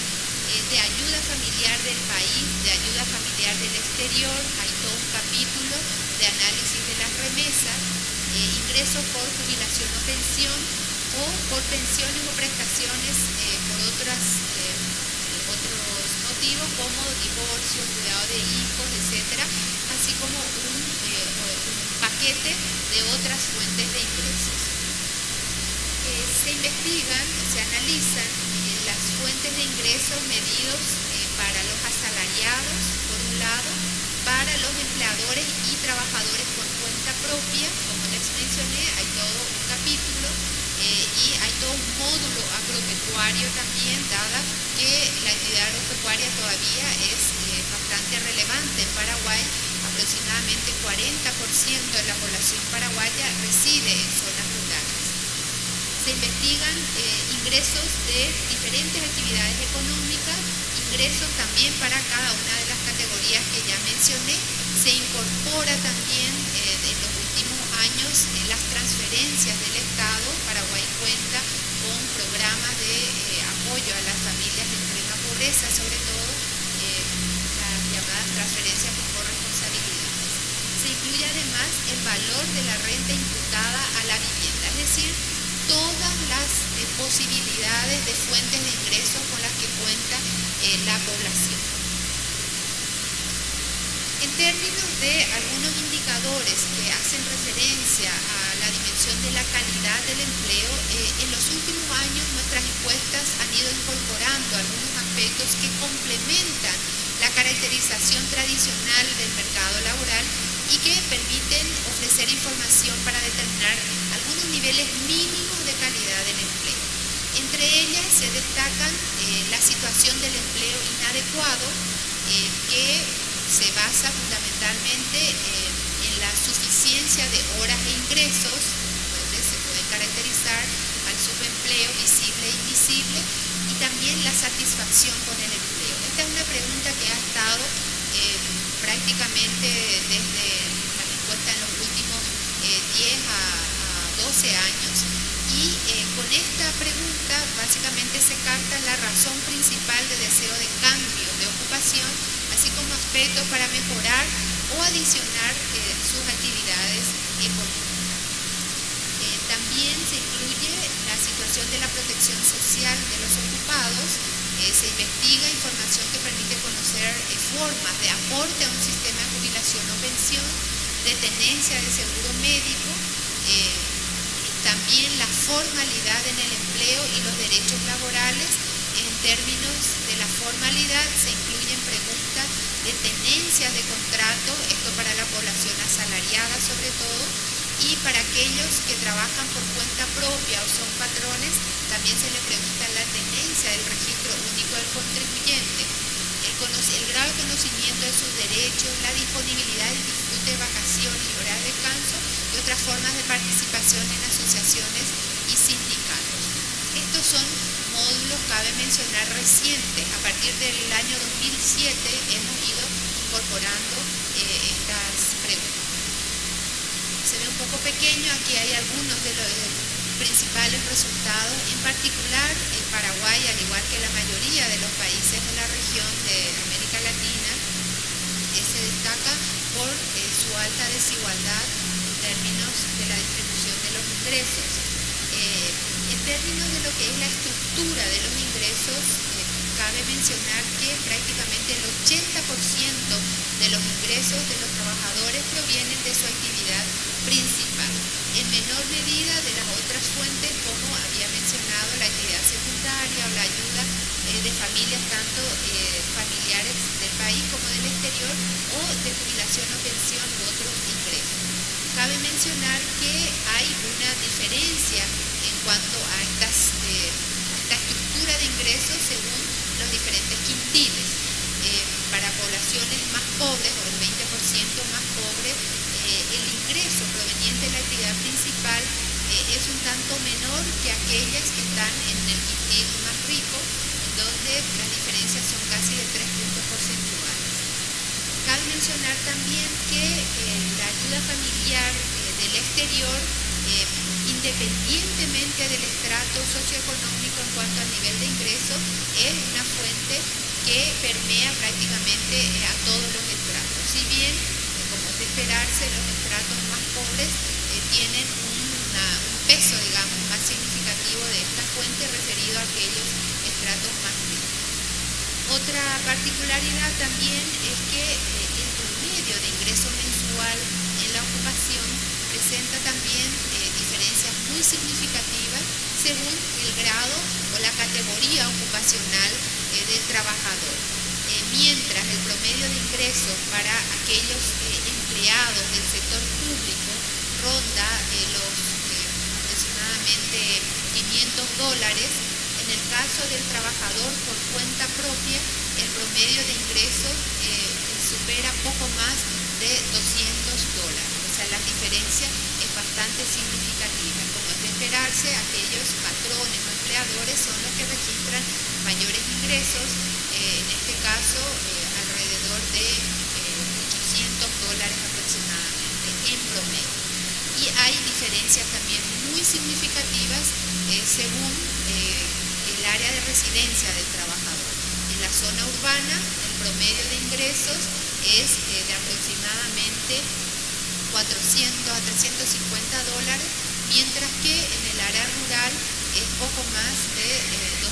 de ayuda familiar del país, de ayuda familiar del exterior. Hay todo un capítulo de análisis de las remesas, ingresos por jubilación o pensión, o por pensiones o prestaciones por otros motivos como divorcio, cuidado de hijos, etcétera, así como un paquete de otras fuentes de ingresos. Se investigan, se analizan las fuentes de ingresos medidos para los asalariados, por un lado, para los empleadores y trabajadores por cuenta propia. Como les mencioné, hay todo un capítulo y hay todo un módulo agropecuario también, dada que la actividad agropecuaria todavía es bastante relevante en Paraguay. Aproximadamente 40% de la población paraguaya reside en zonas rurales. Se investigan ingresos de diferentes actividades económicas, ingresos también para cada una de las categorías que ya mencioné. Se incorpora también en los últimos años las transferencias del Estado. Paraguay cuenta con programas de apoyo a las familias en extrema pobreza, sobre todo las llamadas transferencias por corresponsabilidades. Se incluye además el valor de la renta imputada a la vivienda, es decir, todas las posibilidades de fuentes de ingresos con las que cuenta la población. En términos de algunos indicadores que hacen referencia a la dimensión de la calidad del empleo, en los últimos años nuestras encuestas han ido incorporando algunos aspectos que complementan la caracterización tradicional del mercado laboral y que permiten ofrecer información para determinar algunos niveles mínimos de calidad del empleo. Entre ellas se destacan la situación del empleo inadecuado, que se basa fundamentalmente en la suficiencia de horas e ingresos, donde se puede caracterizar al subempleo visible e invisible, y también la satisfacción con el empleo. Esta es una pregunta que ha estado prácticamente desde la encuesta en los últimos 10 a 12 años, y con esta pregunta básicamente se capta la razón principal de deseo de cambio de ocupación, así como aspectos para mejorar o adicionar sus actividades económicas. También se incluye la situación de la protección social de los ocupados. Se investiga información que permite conocer formas de aporte a un sistema de jubilación o pensión, de tenencia de seguro médico, también la formalidad en el empleo y los derechos laborales. En términos de la formalidad se incluyen preguntas de tenencias de contrato, esto para la población asalariada sobre todo, y para aquellos que trabajan por cuenta propia o son patrones, también se le pregunta la tenencia del registro único del contribuyente, el grado de conocimiento de sus derechos, la disponibilidad del disfrute de vacaciones y horas de descanso y otras formas de participación en asociaciones y sindicatos. Estos son módulos, cabe mencionar, recientes. A partir del año 2007 hemos ido incorporando estas preguntas. Se ve un poco pequeño, aquí hay algunos de los principales resultados. En particular, el Paraguay, al igual que la mayoría de los países de la región de América Latina, se destaca por su alta desigualdad en términos de la distribución de los ingresos. En términos de lo que es la estructura de los ingresos, cabe mencionar que prácticamente el 80% de los ingresos de los trabajadores provienen de su actividad principal, en menor medida de las otras fuentes, como había mencionado, la actividad secundaria o la ayuda de familias, tanto familiares del país como del exterior, o de jubilación o pensión u otros ingresos. Cabe mencionar que hay una diferencia en cuanto a esta estructura de ingresos según los diferentes quintiles. Para poblaciones más pobres, o el 20% más pobres, el ingreso proveniente de la actividad principal es un tanto menor que aquellas que están en el quintil más rico, en donde las diferencias son casi de 3 puntos porcentuales. Cabe mencionar también que la ayuda familiar del exterior, independientemente del estrato socioeconómico en cuanto al nivel de ingreso, es una fuente que permea prácticamente a todos los estratos. Si bien, como es de esperarse, los estratos más pobres tienen un peso, digamos, más significativo de esta fuente referido a aquellos estratos más ricos. Otra particularidad también es que el promedio de ingreso mensual en la ocupación presenta también diferencias muy significativas según el grado o la categoría ocupacional del trabajador. Mientras el promedio de ingresos para aquellos empleados del sector público ronda los aproximadamente $500, en el caso del trabajador por cuenta propia, el promedio de ingresos supera poco más de $200. O sea, la diferencia es bastante significativa. Como es de esperarse, aquellos patrones o empleadores son los que registran mayores ingresos, en este caso alrededor de $800 aproximadamente en promedio. Y hay diferencias también muy significativas según el área de residencia del trabajador. En la zona urbana, el promedio de ingresos es de aproximadamente $400 a $350, mientras que en el área rural es poco más de $200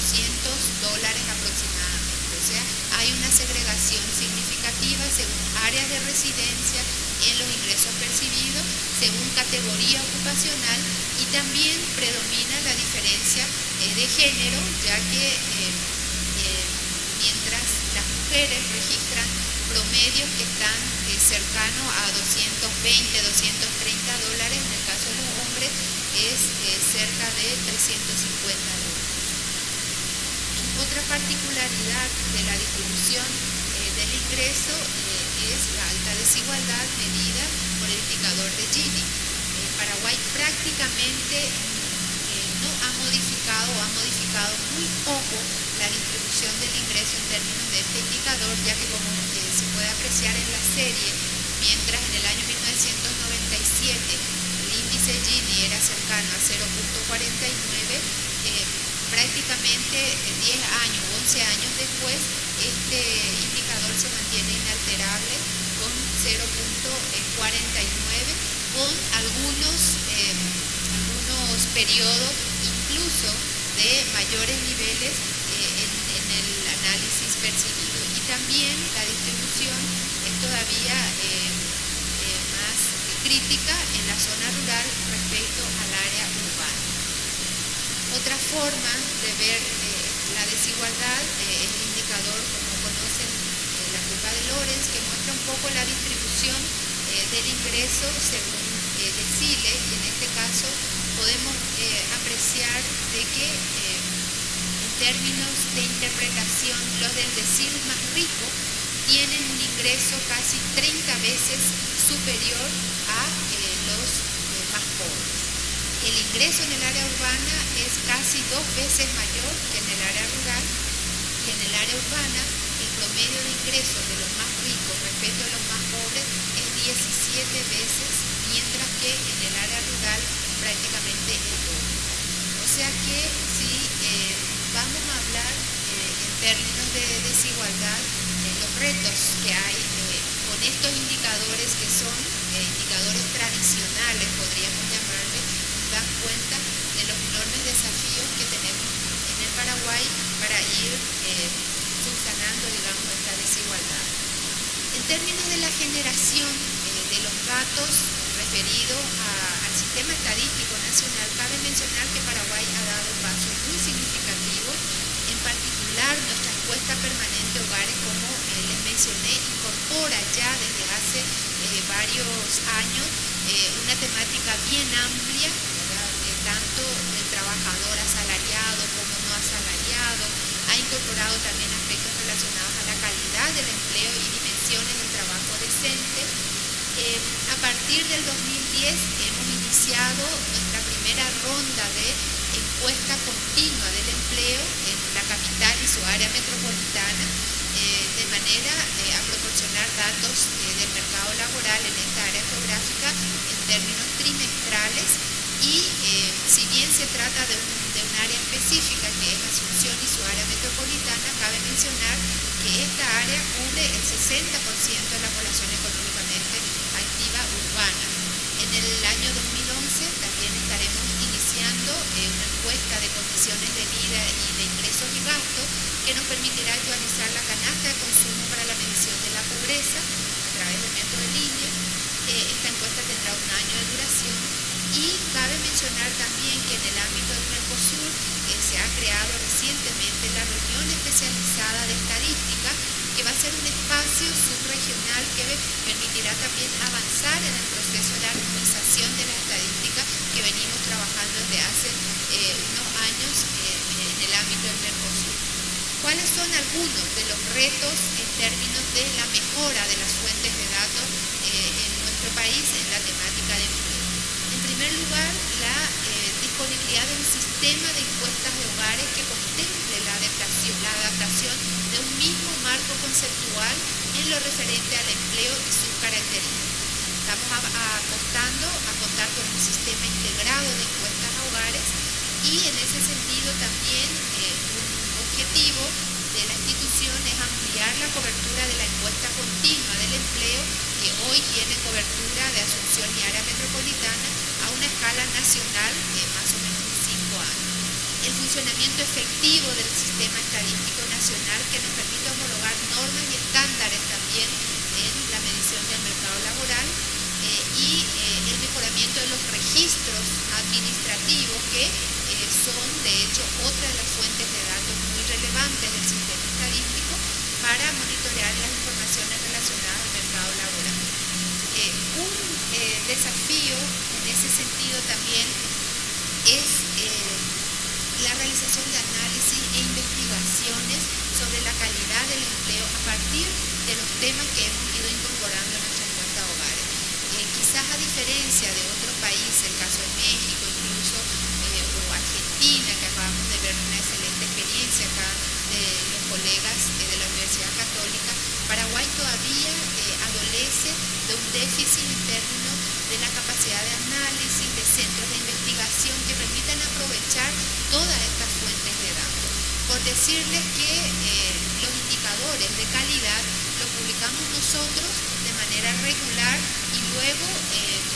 aproximadamente. O sea, hay una segregación significativa según áreas de residencia en los ingresos percibidos, según categoría ocupacional, y también predomina la diferencia de género, ya que mientras las mujeres registran promedios que están cercanos a $220, $230, en el caso de los hombres es cerca de $350. Otra particularidad de la distribución del ingreso es la alta desigualdad medida por el indicador de Gini. Paraguay prácticamente no ha modificado o ha modificado muy poco la distribución del ingreso en términos de este indicador, ya que como se puede apreciar en la serie, mientras en el año 1997 el índice Gini era cercano a 0.49, prácticamente 10 años, 11 años después, este indicador se mantiene inalterable con 0.49, con algunos periodos incluso de mayores niveles en el análisis percibido. Y también la distribución es todavía más crítica en la zona rural respecto al área urbana. Otra forma de ver la desigualdad es el indicador, como conocen, la curva de Lorenz, que muestra un poco la distribución del ingreso según deciles, y en este caso podemos apreciar de que en términos de interpretación los del decil más rico tienen un ingreso casi 30 veces superior a los más pobres. El ingreso en el área urbana es casi 2 veces mayor que en el área rural, y en el área urbana el promedio de ingresos de los más ricos respecto a los más pobres es 17 veces, mientras que en el área rural prácticamente el doble. O sea que si vamos a hablar en términos de desigualdad, los retos que hay con estos indicadores, que son indicadores tradicionales, podríamos llamarle, nos dan cuenta de los enormes desafíos que tenemos en el Paraguay para ir subsanando, digamos, esta desigualdad. En términos de la generación de los datos referidos al sistema estadístico nacional, cabe mencionar que Paraguay ha dado pasos muy significativos. En particular, nuestra encuesta permanente Hogares, como les mencioné, incorpora ya desde hace varios años una temática bien amplia, ¿verdad? Tanto del trabajador asalariado como no asalariado. Ha incorporado también aspectos relacionados a la calidad del empleo y dimensiones del trabajo decente. A partir del 2010 hemos iniciado nuestra primera ronda de encuesta continua del empleo en la capital y su área metropolitana, de manera a proporcionar datos del mercado laboral en esta área geográfica en términos trimestrales, y si bien se trata de un área específica que es Asunción y su área metropolitana, cabe mencionar que esta área cubre el 60% de la población económicamente activa urbana. En el año 2011 también estaremos iniciando una encuesta de condiciones de vida y de ingresos y gastos que nos permitirá actualizar la canasta de consumo para la medición de la pobreza a través del método de línea. Esta encuesta tendrá un año de duración, y cabe mencionar también que en el ámbito del Mercosur se ha creado recientemente la reunión especializada de estadística, que va a ser un espacio subregional que permitirá también avanzar en el proceso de armonización de la estadística que venimos trabajando desde hace unos años en el ámbito del Mercosur. ¿Cuáles son algunos de los retos en términos de la mejora de las fuentes de datos en nuestro país en la temática de empleo? En primer lugar, la disponibilidad de un sistema de encuestas de hogares que contemple la adaptación de un mismo marco conceptual en lo referente al empleo y sus características. Estamos apostando a contar con un sistema integrado de encuestas a hogares, y en ese sentido también un objetivo de la institución es ampliar la cobertura de la encuesta continua del empleo, que hoy tiene cobertura de Asunción y área metropolitana a una escala nacional de más o menos 5 años. El funcionamiento efectivo del sistema estadístico nacional, que nos permite homologar normas y estándares también en la medición del mercado laboral, y el mejoramiento de los registros administrativos, que son de hecho otra de las fuentes de datos muy relevantes del sistema estadístico para monitorear las informaciones relacionadas al mercado laboral. Un desafío en ese sentido también es la realización de análisis e investigaciones sobre la calidad del empleo a partir de los temas que hemos ido incorporando en nuestra encuesta de hogares. Quizás a diferencia de otros países, el caso de México incluso, o Argentina, que acabamos de ver una excelente experiencia acá de los colegas de la Universidad Católica, Paraguay todavía adolece de un déficit en términos de la capacidad de análisis, de centros de investigación que permitan aprovechar todas estas fuentes de datos. Por decirles que los indicadores de calidad los publicamos nosotros de manera regular, y luego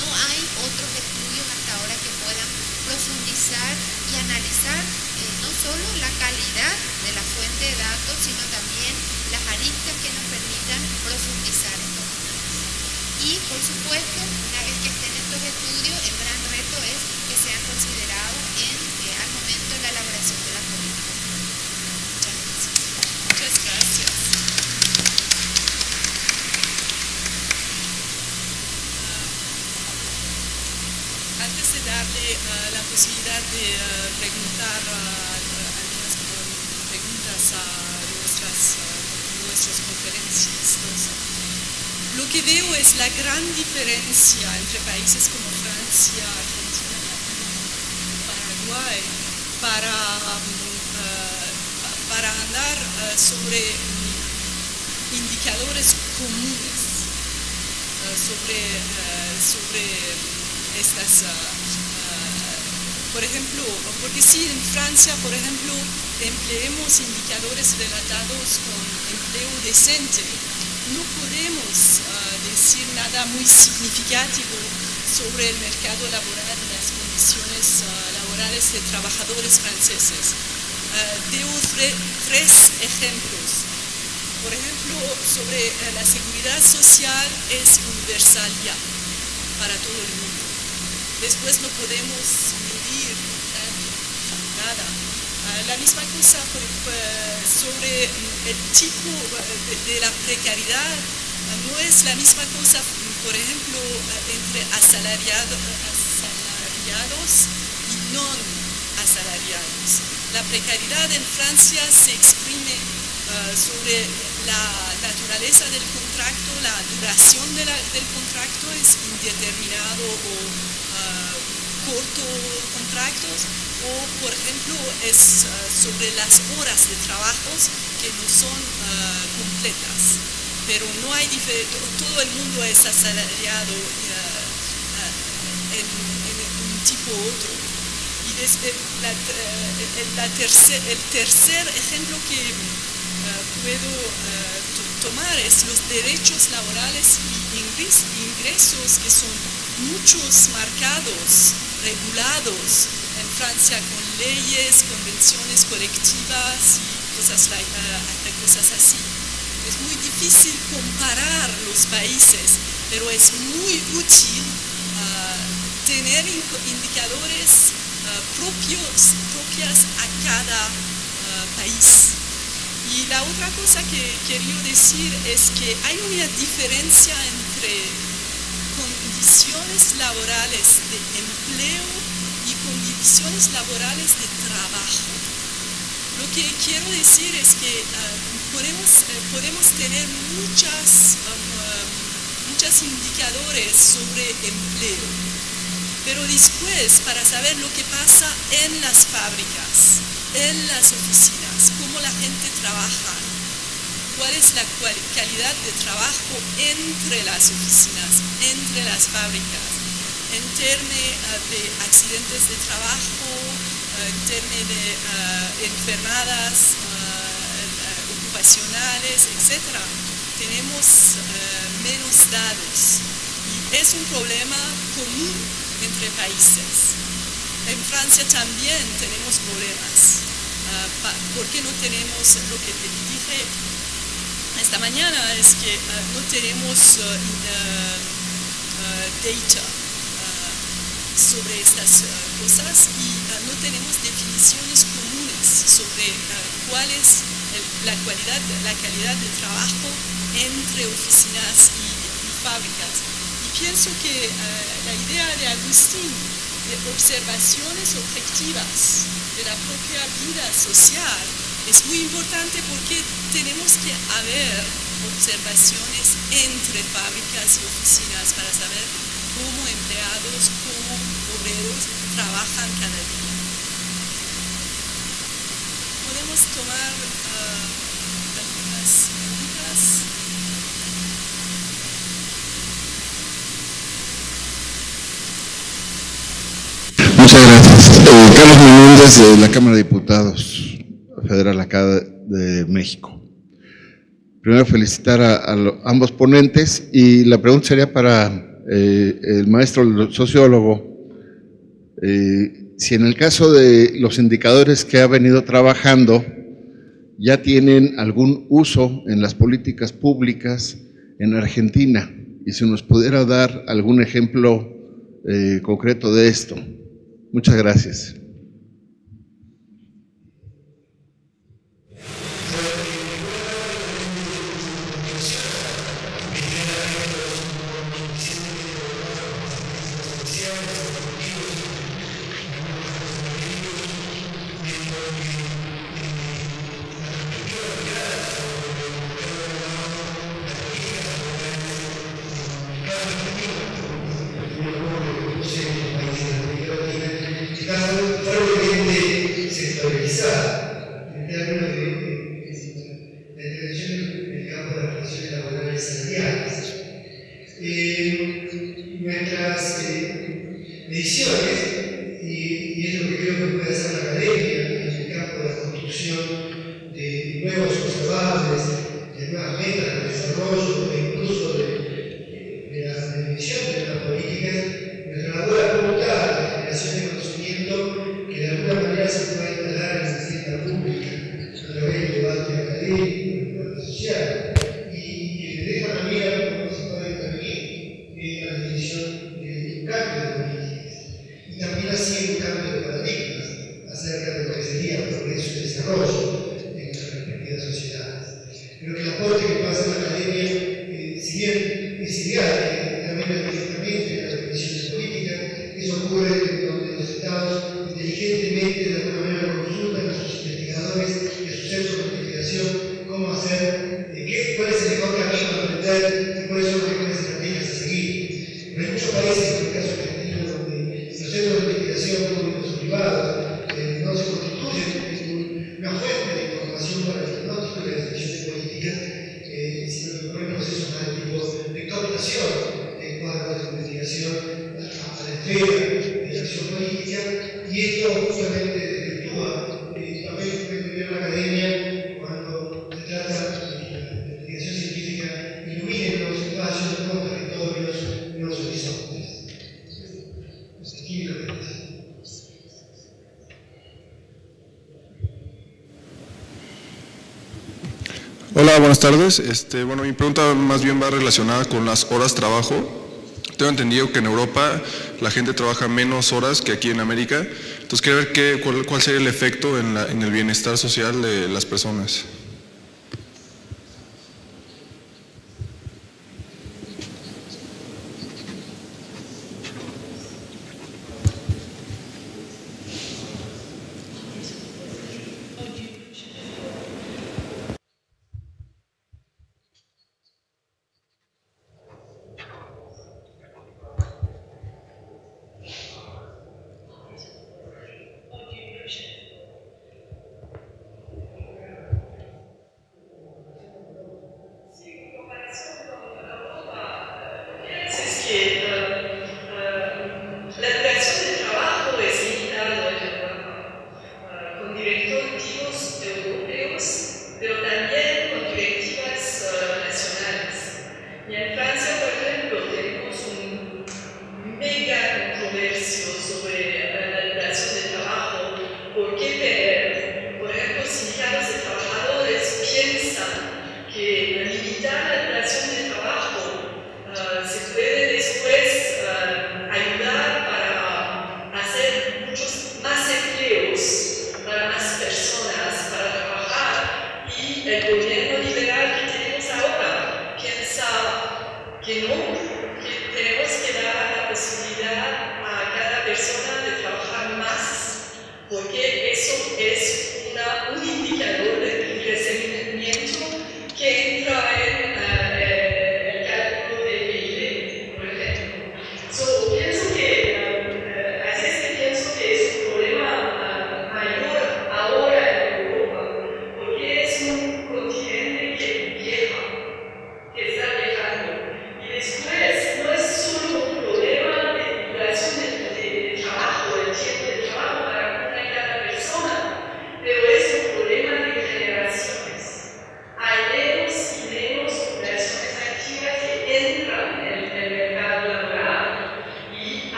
no hay otros estudios hasta ahora que puedan profundizar y analizar no solo la calidad de la fuente de datos, sino también las aristas que nos permitan profundizar estos análisis. Y, por supuesto, una vez que estén estos estudios, el gran reto es que sean considerados al momento de la elaboración de la política. Muchas gracias. Antes de darle la posibilidad de preguntar algunas preguntas a nuestros conferencistas, lo que veo es la gran diferencia entre países como Francia, Argentina, Paraguay, para andar sobre indicadores comunes, sobre estas, por ejemplo, porque si en Francia, por ejemplo, empleemos indicadores relatados con empleo decente, no podemos decir nada muy significativo sobre el mercado laboral y las condiciones laborales de trabajadores franceses. Debo tres ejemplos. Por ejemplo, sobre la seguridad social es universal ya, para todo el mundo. Después no podemos medir nada. La misma cosa sobre el tipo de la precariedad, no es la misma cosa, por ejemplo, entre asalariados y no asalariados. La precariedad en Francia se exprime sobre la naturaleza del contrato, la duración del contrato es indeterminado o corto contratos, o por ejemplo es sobre las horas de trabajo que no son completas, pero no hay todo el mundo es asalariado en un tipo u otro. Y el tercer ejemplo que puedo tomar es los derechos laborales y ingresos que son muchos marcados, regulados en Francia con leyes, convenciones colectivas y cosas así. Es muy difícil comparar los países, pero es muy útil tener indicadores propias a cada país. Y la otra cosa que quería decir es que hay una diferencia entre condiciones laborales de empleo y condiciones laborales de trabajo. Lo que quiero decir es que podemos tener muchos indicadores sobre empleo, pero después, para saber lo que pasa en las fábricas, en las oficinas, cómo la gente trabaja, cuál es la calidad de trabajo entre las oficinas, entre las fábricas, en términos de accidentes de trabajo, en términos de enfermedades ocupacionales, etc. Tenemos menos datos y es un problema común entre países. En Francia también tenemos problemas. ¿Por qué no tenemos lo que te dije esta mañana? Es que no tenemos data sobre estas cosas y no tenemos definiciones comunes sobre cuál es la calidad de trabajo entre oficinas y fábricas. Y pienso que la idea de Agustín de observaciones objetivas de la propia vida social es muy importante porque tenemos que haber observaciones entre fábricas y oficinas para saber cómo empleados, cómo obreros trabajan cada día. Podemos tomar algunas preguntas. Muchas gracias. Carlos Menéndez, de la Cámara de Diputados Federal acá de México. Primero felicitar a ambos ponentes y la pregunta sería para el maestro el sociólogo, si en el caso de los indicadores que ha venido trabajando ya tienen algún uso en las políticas públicas en Argentina y si nos pudiera dar algún ejemplo concreto de esto. Muchas gracias. Nuestras mediciones, y es lo que creo que puede hacer la academia en el campo de la construcción de nuevos observables, de nuevas metas de desarrollo e incluso de la definición de las políticas, nuestra labor apunta a la generación de conocimiento que de alguna manera se puede instalar en la agenda pública a través del debate académico, del debate social, y que de esta manera se puede intervenir en la definición de un cambio de políticas y también así un cambio de paradigmas acerca de lo que sería progreso y desarrollo en nuestras respectivas sociedades. Creo que el aporte que puede hacer la academia, si bien es ideal que intervenga directamente en la definición de políticas, eso ocurre en donde los estados inteligentemente de alguna manera consultan a sus investigadores y a sus centros de investigación cómo hacer, cuál es el mejor camino a aprender y cuáles son las mejores estrategias a seguir. Pero hay muchos países, en el caso argentino, donde los centros de investigación públicos o privados no se constituyen en una fuente de información para el diagnóstico y la definición de políticas, sino que ocurren procesos más de tipo de cooptación de cuadros de investigación a la esfera de la acción política, y esto justamente desvirtúa el papel que puede tener la academia cuando se trata de que la investigación científica ilumine nuevos espacios, nuevos territorios, nuevos horizontes. Aquí lo que es. Hola, buenas tardes. Bueno, mi pregunta más bien va relacionada con las horas trabajo. Tengo entendido que en Europa la gente trabaja menos horas que aquí en América. Entonces, quería ver cuál sería el efecto en el bienestar social de las personas.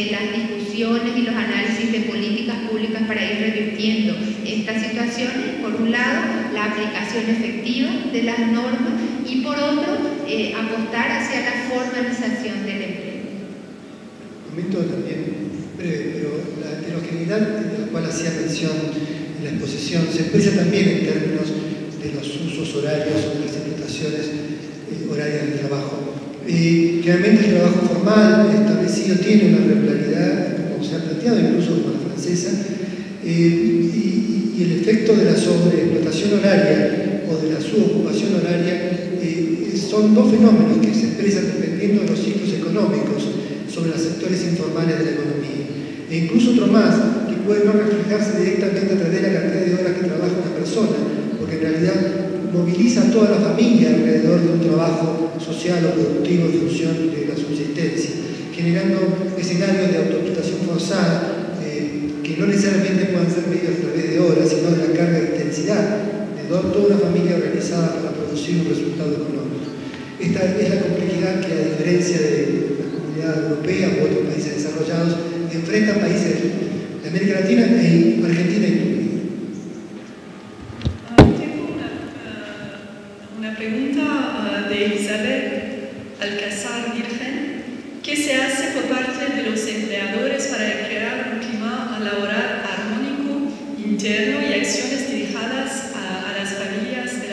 las discusiones y los análisis de políticas públicas para ir revirtiendo estas situaciones. Por un lado, la aplicación efectiva de las normas y por otro, apostar hacia la formalización del empleo. Comento también breve, pero la heterogeneidad de la cual hacía mención en la exposición se expresa también en términos de los usos horarios o de las explotaciones horarias del trabajo. Generalmente el trabajo formal establecido tiene una regularidad, como se ha planteado incluso como la francesa, y el efecto de la sobreexplotación horaria o de la subocupación horaria son dos fenómenos que se expresan dependiendo de los ciclos económicos sobre los sectores informales de la economía. E incluso otro más, que puede no reflejarse directamente a través de la cantidad de horas que trabaja una persona, porque en realidad moviliza a toda la familia alrededor de un trabajo social o productivo en función de la subsistencia, generando escenarios de autoexplotación forzada que no necesariamente puedan ser medidos a través de horas, sino de la carga de intensidad de toda una familia organizada para producir un resultado económico. Esta es la complejidad que, a diferencia de la comunidad europea u otros países desarrollados, enfrentan países de América Latina y Argentina incluida. Una pregunta de Isabel Alcázar Virgen. ¿Qué se hace por parte de los empleadores para crear un clima laboral armónico interno y acciones dirigidas a las familias de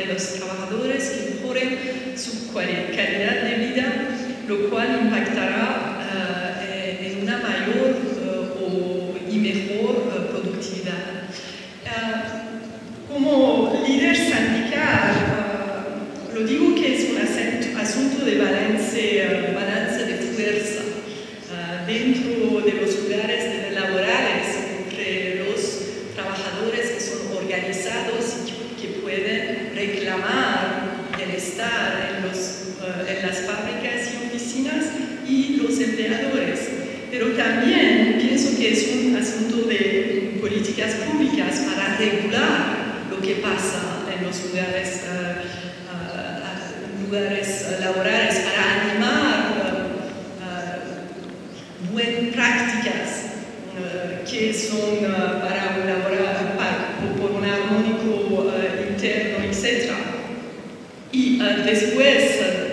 los trabajadores que mejoren su calidad de vida, lo cual impactará en una mayor y mejor productividad? Como líder sindical, lo digo que es un asunto de balance de fuerza dentro de los lugares laborales entre los trabajadores que son organizados y que pueden reclamar bienestar en las fábricas y oficinas, y los empleadores. Pero también pienso que es un asunto de políticas públicas para regular lo que pasa en los lugares laborales, para animar buenas prácticas que son para elaborar por un armónico interno, etc. Y después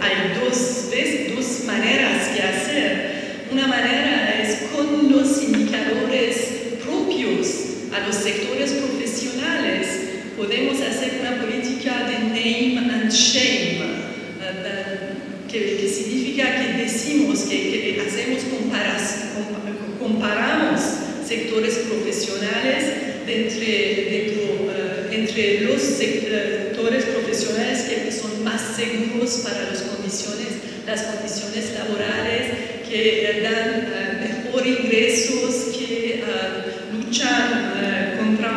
hay dos maneras que hacer. Una manera es con los indicadores propios a los sectores profesionales. Podemos hacer una política de name and shame, que significa que decimos que hacemos comparamos sectores profesionales entre los sectores profesionales que son más seguros para las condiciones laborales, que dan mejor ingresos, que luchan contra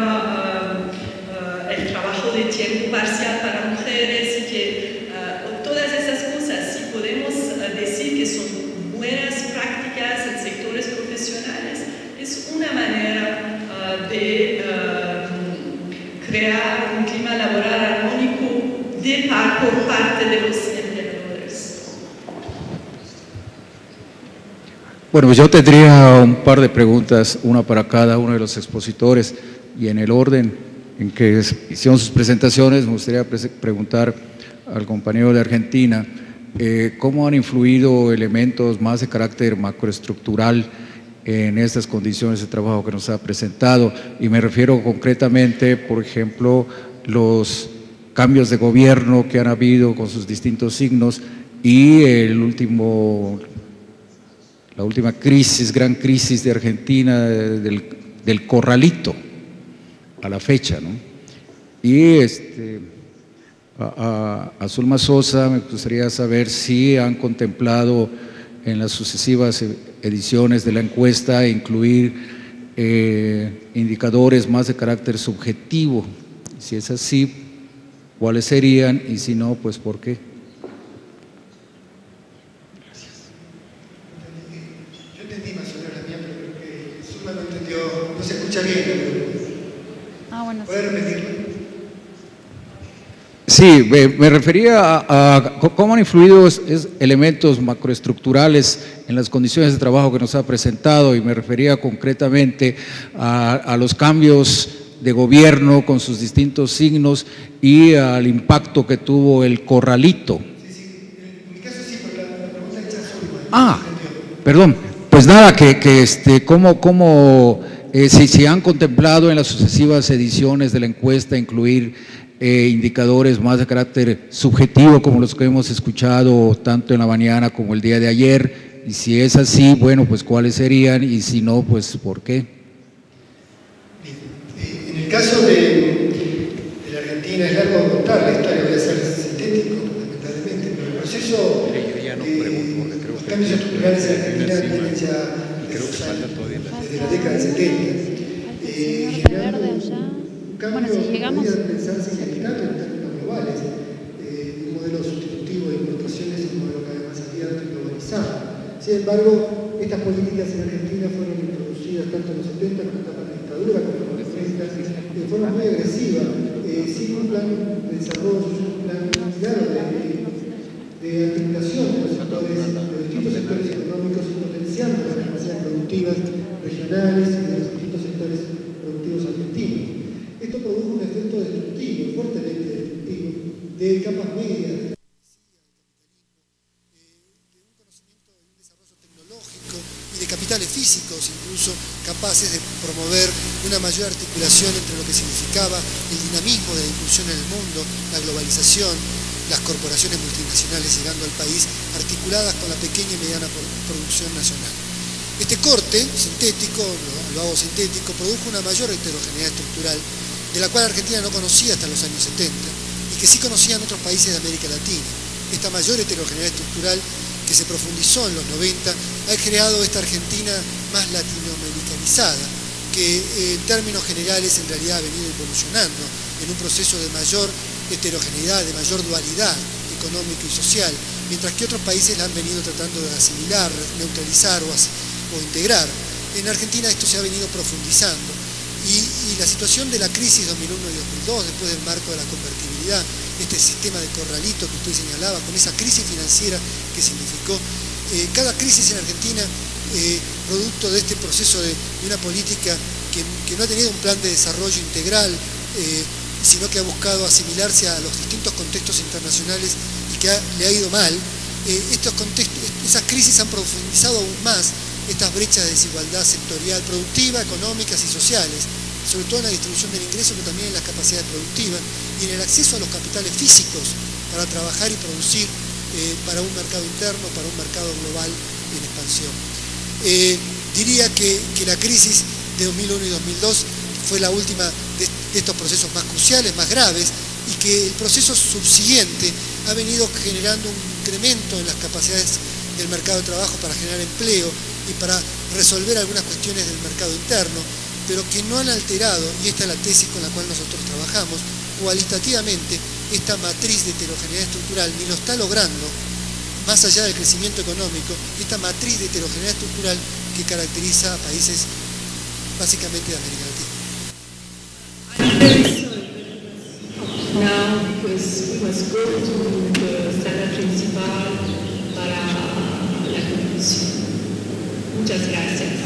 el trabajo de tiempo parcial para mujeres, y que todas esas cosas, si podemos decir que son buenas prácticas en sectores profesionales, es una manera de crear un clima laboral armónico por parte de los empleadores. Bueno, yo tendría un par de preguntas, una para cada uno de los expositores, y en el orden en que hicieron sus presentaciones, me gustaría preguntar al compañero de Argentina cómo han influido elementos más de carácter macroestructural en estas condiciones de trabajo que nos ha presentado, y me refiero concretamente, por ejemplo, los cambios de gobierno que han habido con sus distintos signos y la última gran crisis de Argentina del corralito a la fecha, ¿no? Y a Zulma Sosa me gustaría saber si han contemplado en las sucesivas ediciones de la encuesta incluir indicadores más de carácter subjetivo. Si es así, ¿cuáles serían? Y si no, pues ¿por qué? Yo entendí más o menos la mía, pero creo que Zulma no entendió, no se escucha bien. Bueno. ¿Puede repetirlo? Sí, me refería a cómo han influido elementos macroestructurales en las condiciones de trabajo que nos ha presentado, y me refería concretamente a los cambios de gobierno con sus distintos signos y al impacto que tuvo el corralito. Perdón, pues nada, si han contemplado en las sucesivas ediciones de la encuesta incluir indicadores más de carácter subjetivo como los que hemos escuchado tanto en la mañana como el día de ayer, y si es así, bueno, pues cuáles serían, y si no, pues ¿por qué? En el caso de la Argentina es largo contar la historia, voy a ser sintético, lamentablemente, pero el proceso los cambios estructurales en Argentina vienen ya desde la década del 70, generando un cambio que podría pensarse inevitable en términos globales, un modelo sustitutivo de importaciones y un modelo cada vez más abierto y globalizado. Sin embargo, estas políticas en Argentina fueron introducidas tanto en los 70 como en la dictadura, como en los 90, de forma muy agresiva, sin un plan de desarrollo, sin un plan claro de articulación de los distintos sectores económicos y potenciando las capacidades productivas regionales y de los distintos sectores productivos argentinos. Esto produjo un efecto destructivo, fuertemente destructivo, de capas medias, de un conocimiento y un desarrollo tecnológico y de capitales físicos, incluso capaces de promover una mayor articulación entre lo que significaba el dinamismo de la inclusión en el mundo, la globalización, las corporaciones multinacionales llegando al país, articuladas con la pequeña y mediana producción nacional. Este corte sintético, lo hago sintético, produjo una mayor heterogeneidad estructural, de la cual Argentina no conocía hasta los años 70, y que sí conocían otros países de América Latina. Esta mayor heterogeneidad estructural, que se profundizó en los 90, ha creado esta Argentina más latinoamericanizada, que en términos generales en realidad ha venido evolucionando en un proceso de mayor heterogeneidad, de mayor dualidad económica y social, mientras que otros países la han venido tratando de asimilar, neutralizar o integrar. En Argentina esto se ha venido profundizando y la situación de la crisis 2001 y 2002, después del marco de la convertibilidad, este sistema de corralito que usted señalaba, con esa crisis financiera que significó, cada crisis en Argentina, producto de este proceso de una política que no ha tenido un plan de desarrollo integral, sino que ha buscado asimilarse a los distintos contextos internacionales y que le ha ido mal, esas crisis han profundizado aún más estas brechas de desigualdad sectorial, productiva, económicas y sociales, sobre todo en la distribución del ingreso, pero también en las capacidades productivas y en el acceso a los capitales físicos para trabajar y producir para un mercado interno, para un mercado global en expansión. Diría que la crisis de 2001 y 2002 fue la última de estos procesos más cruciales, más graves, y que el proceso subsiguiente ha venido generando un incremento en las capacidades del mercado de trabajo para generar empleo y para resolver algunas cuestiones del mercado interno, pero que no han alterado, y esta es la tesis con la cual nosotros trabajamos, cualitativamente esta matriz de heterogeneidad estructural ni lo está logrando, más allá del crecimiento económico, esta matriz de heterogeneidad estructural que caracteriza a países básicamente de América Latina. Now, pues go to the estándar principal para la conclusión. Muchas gracias.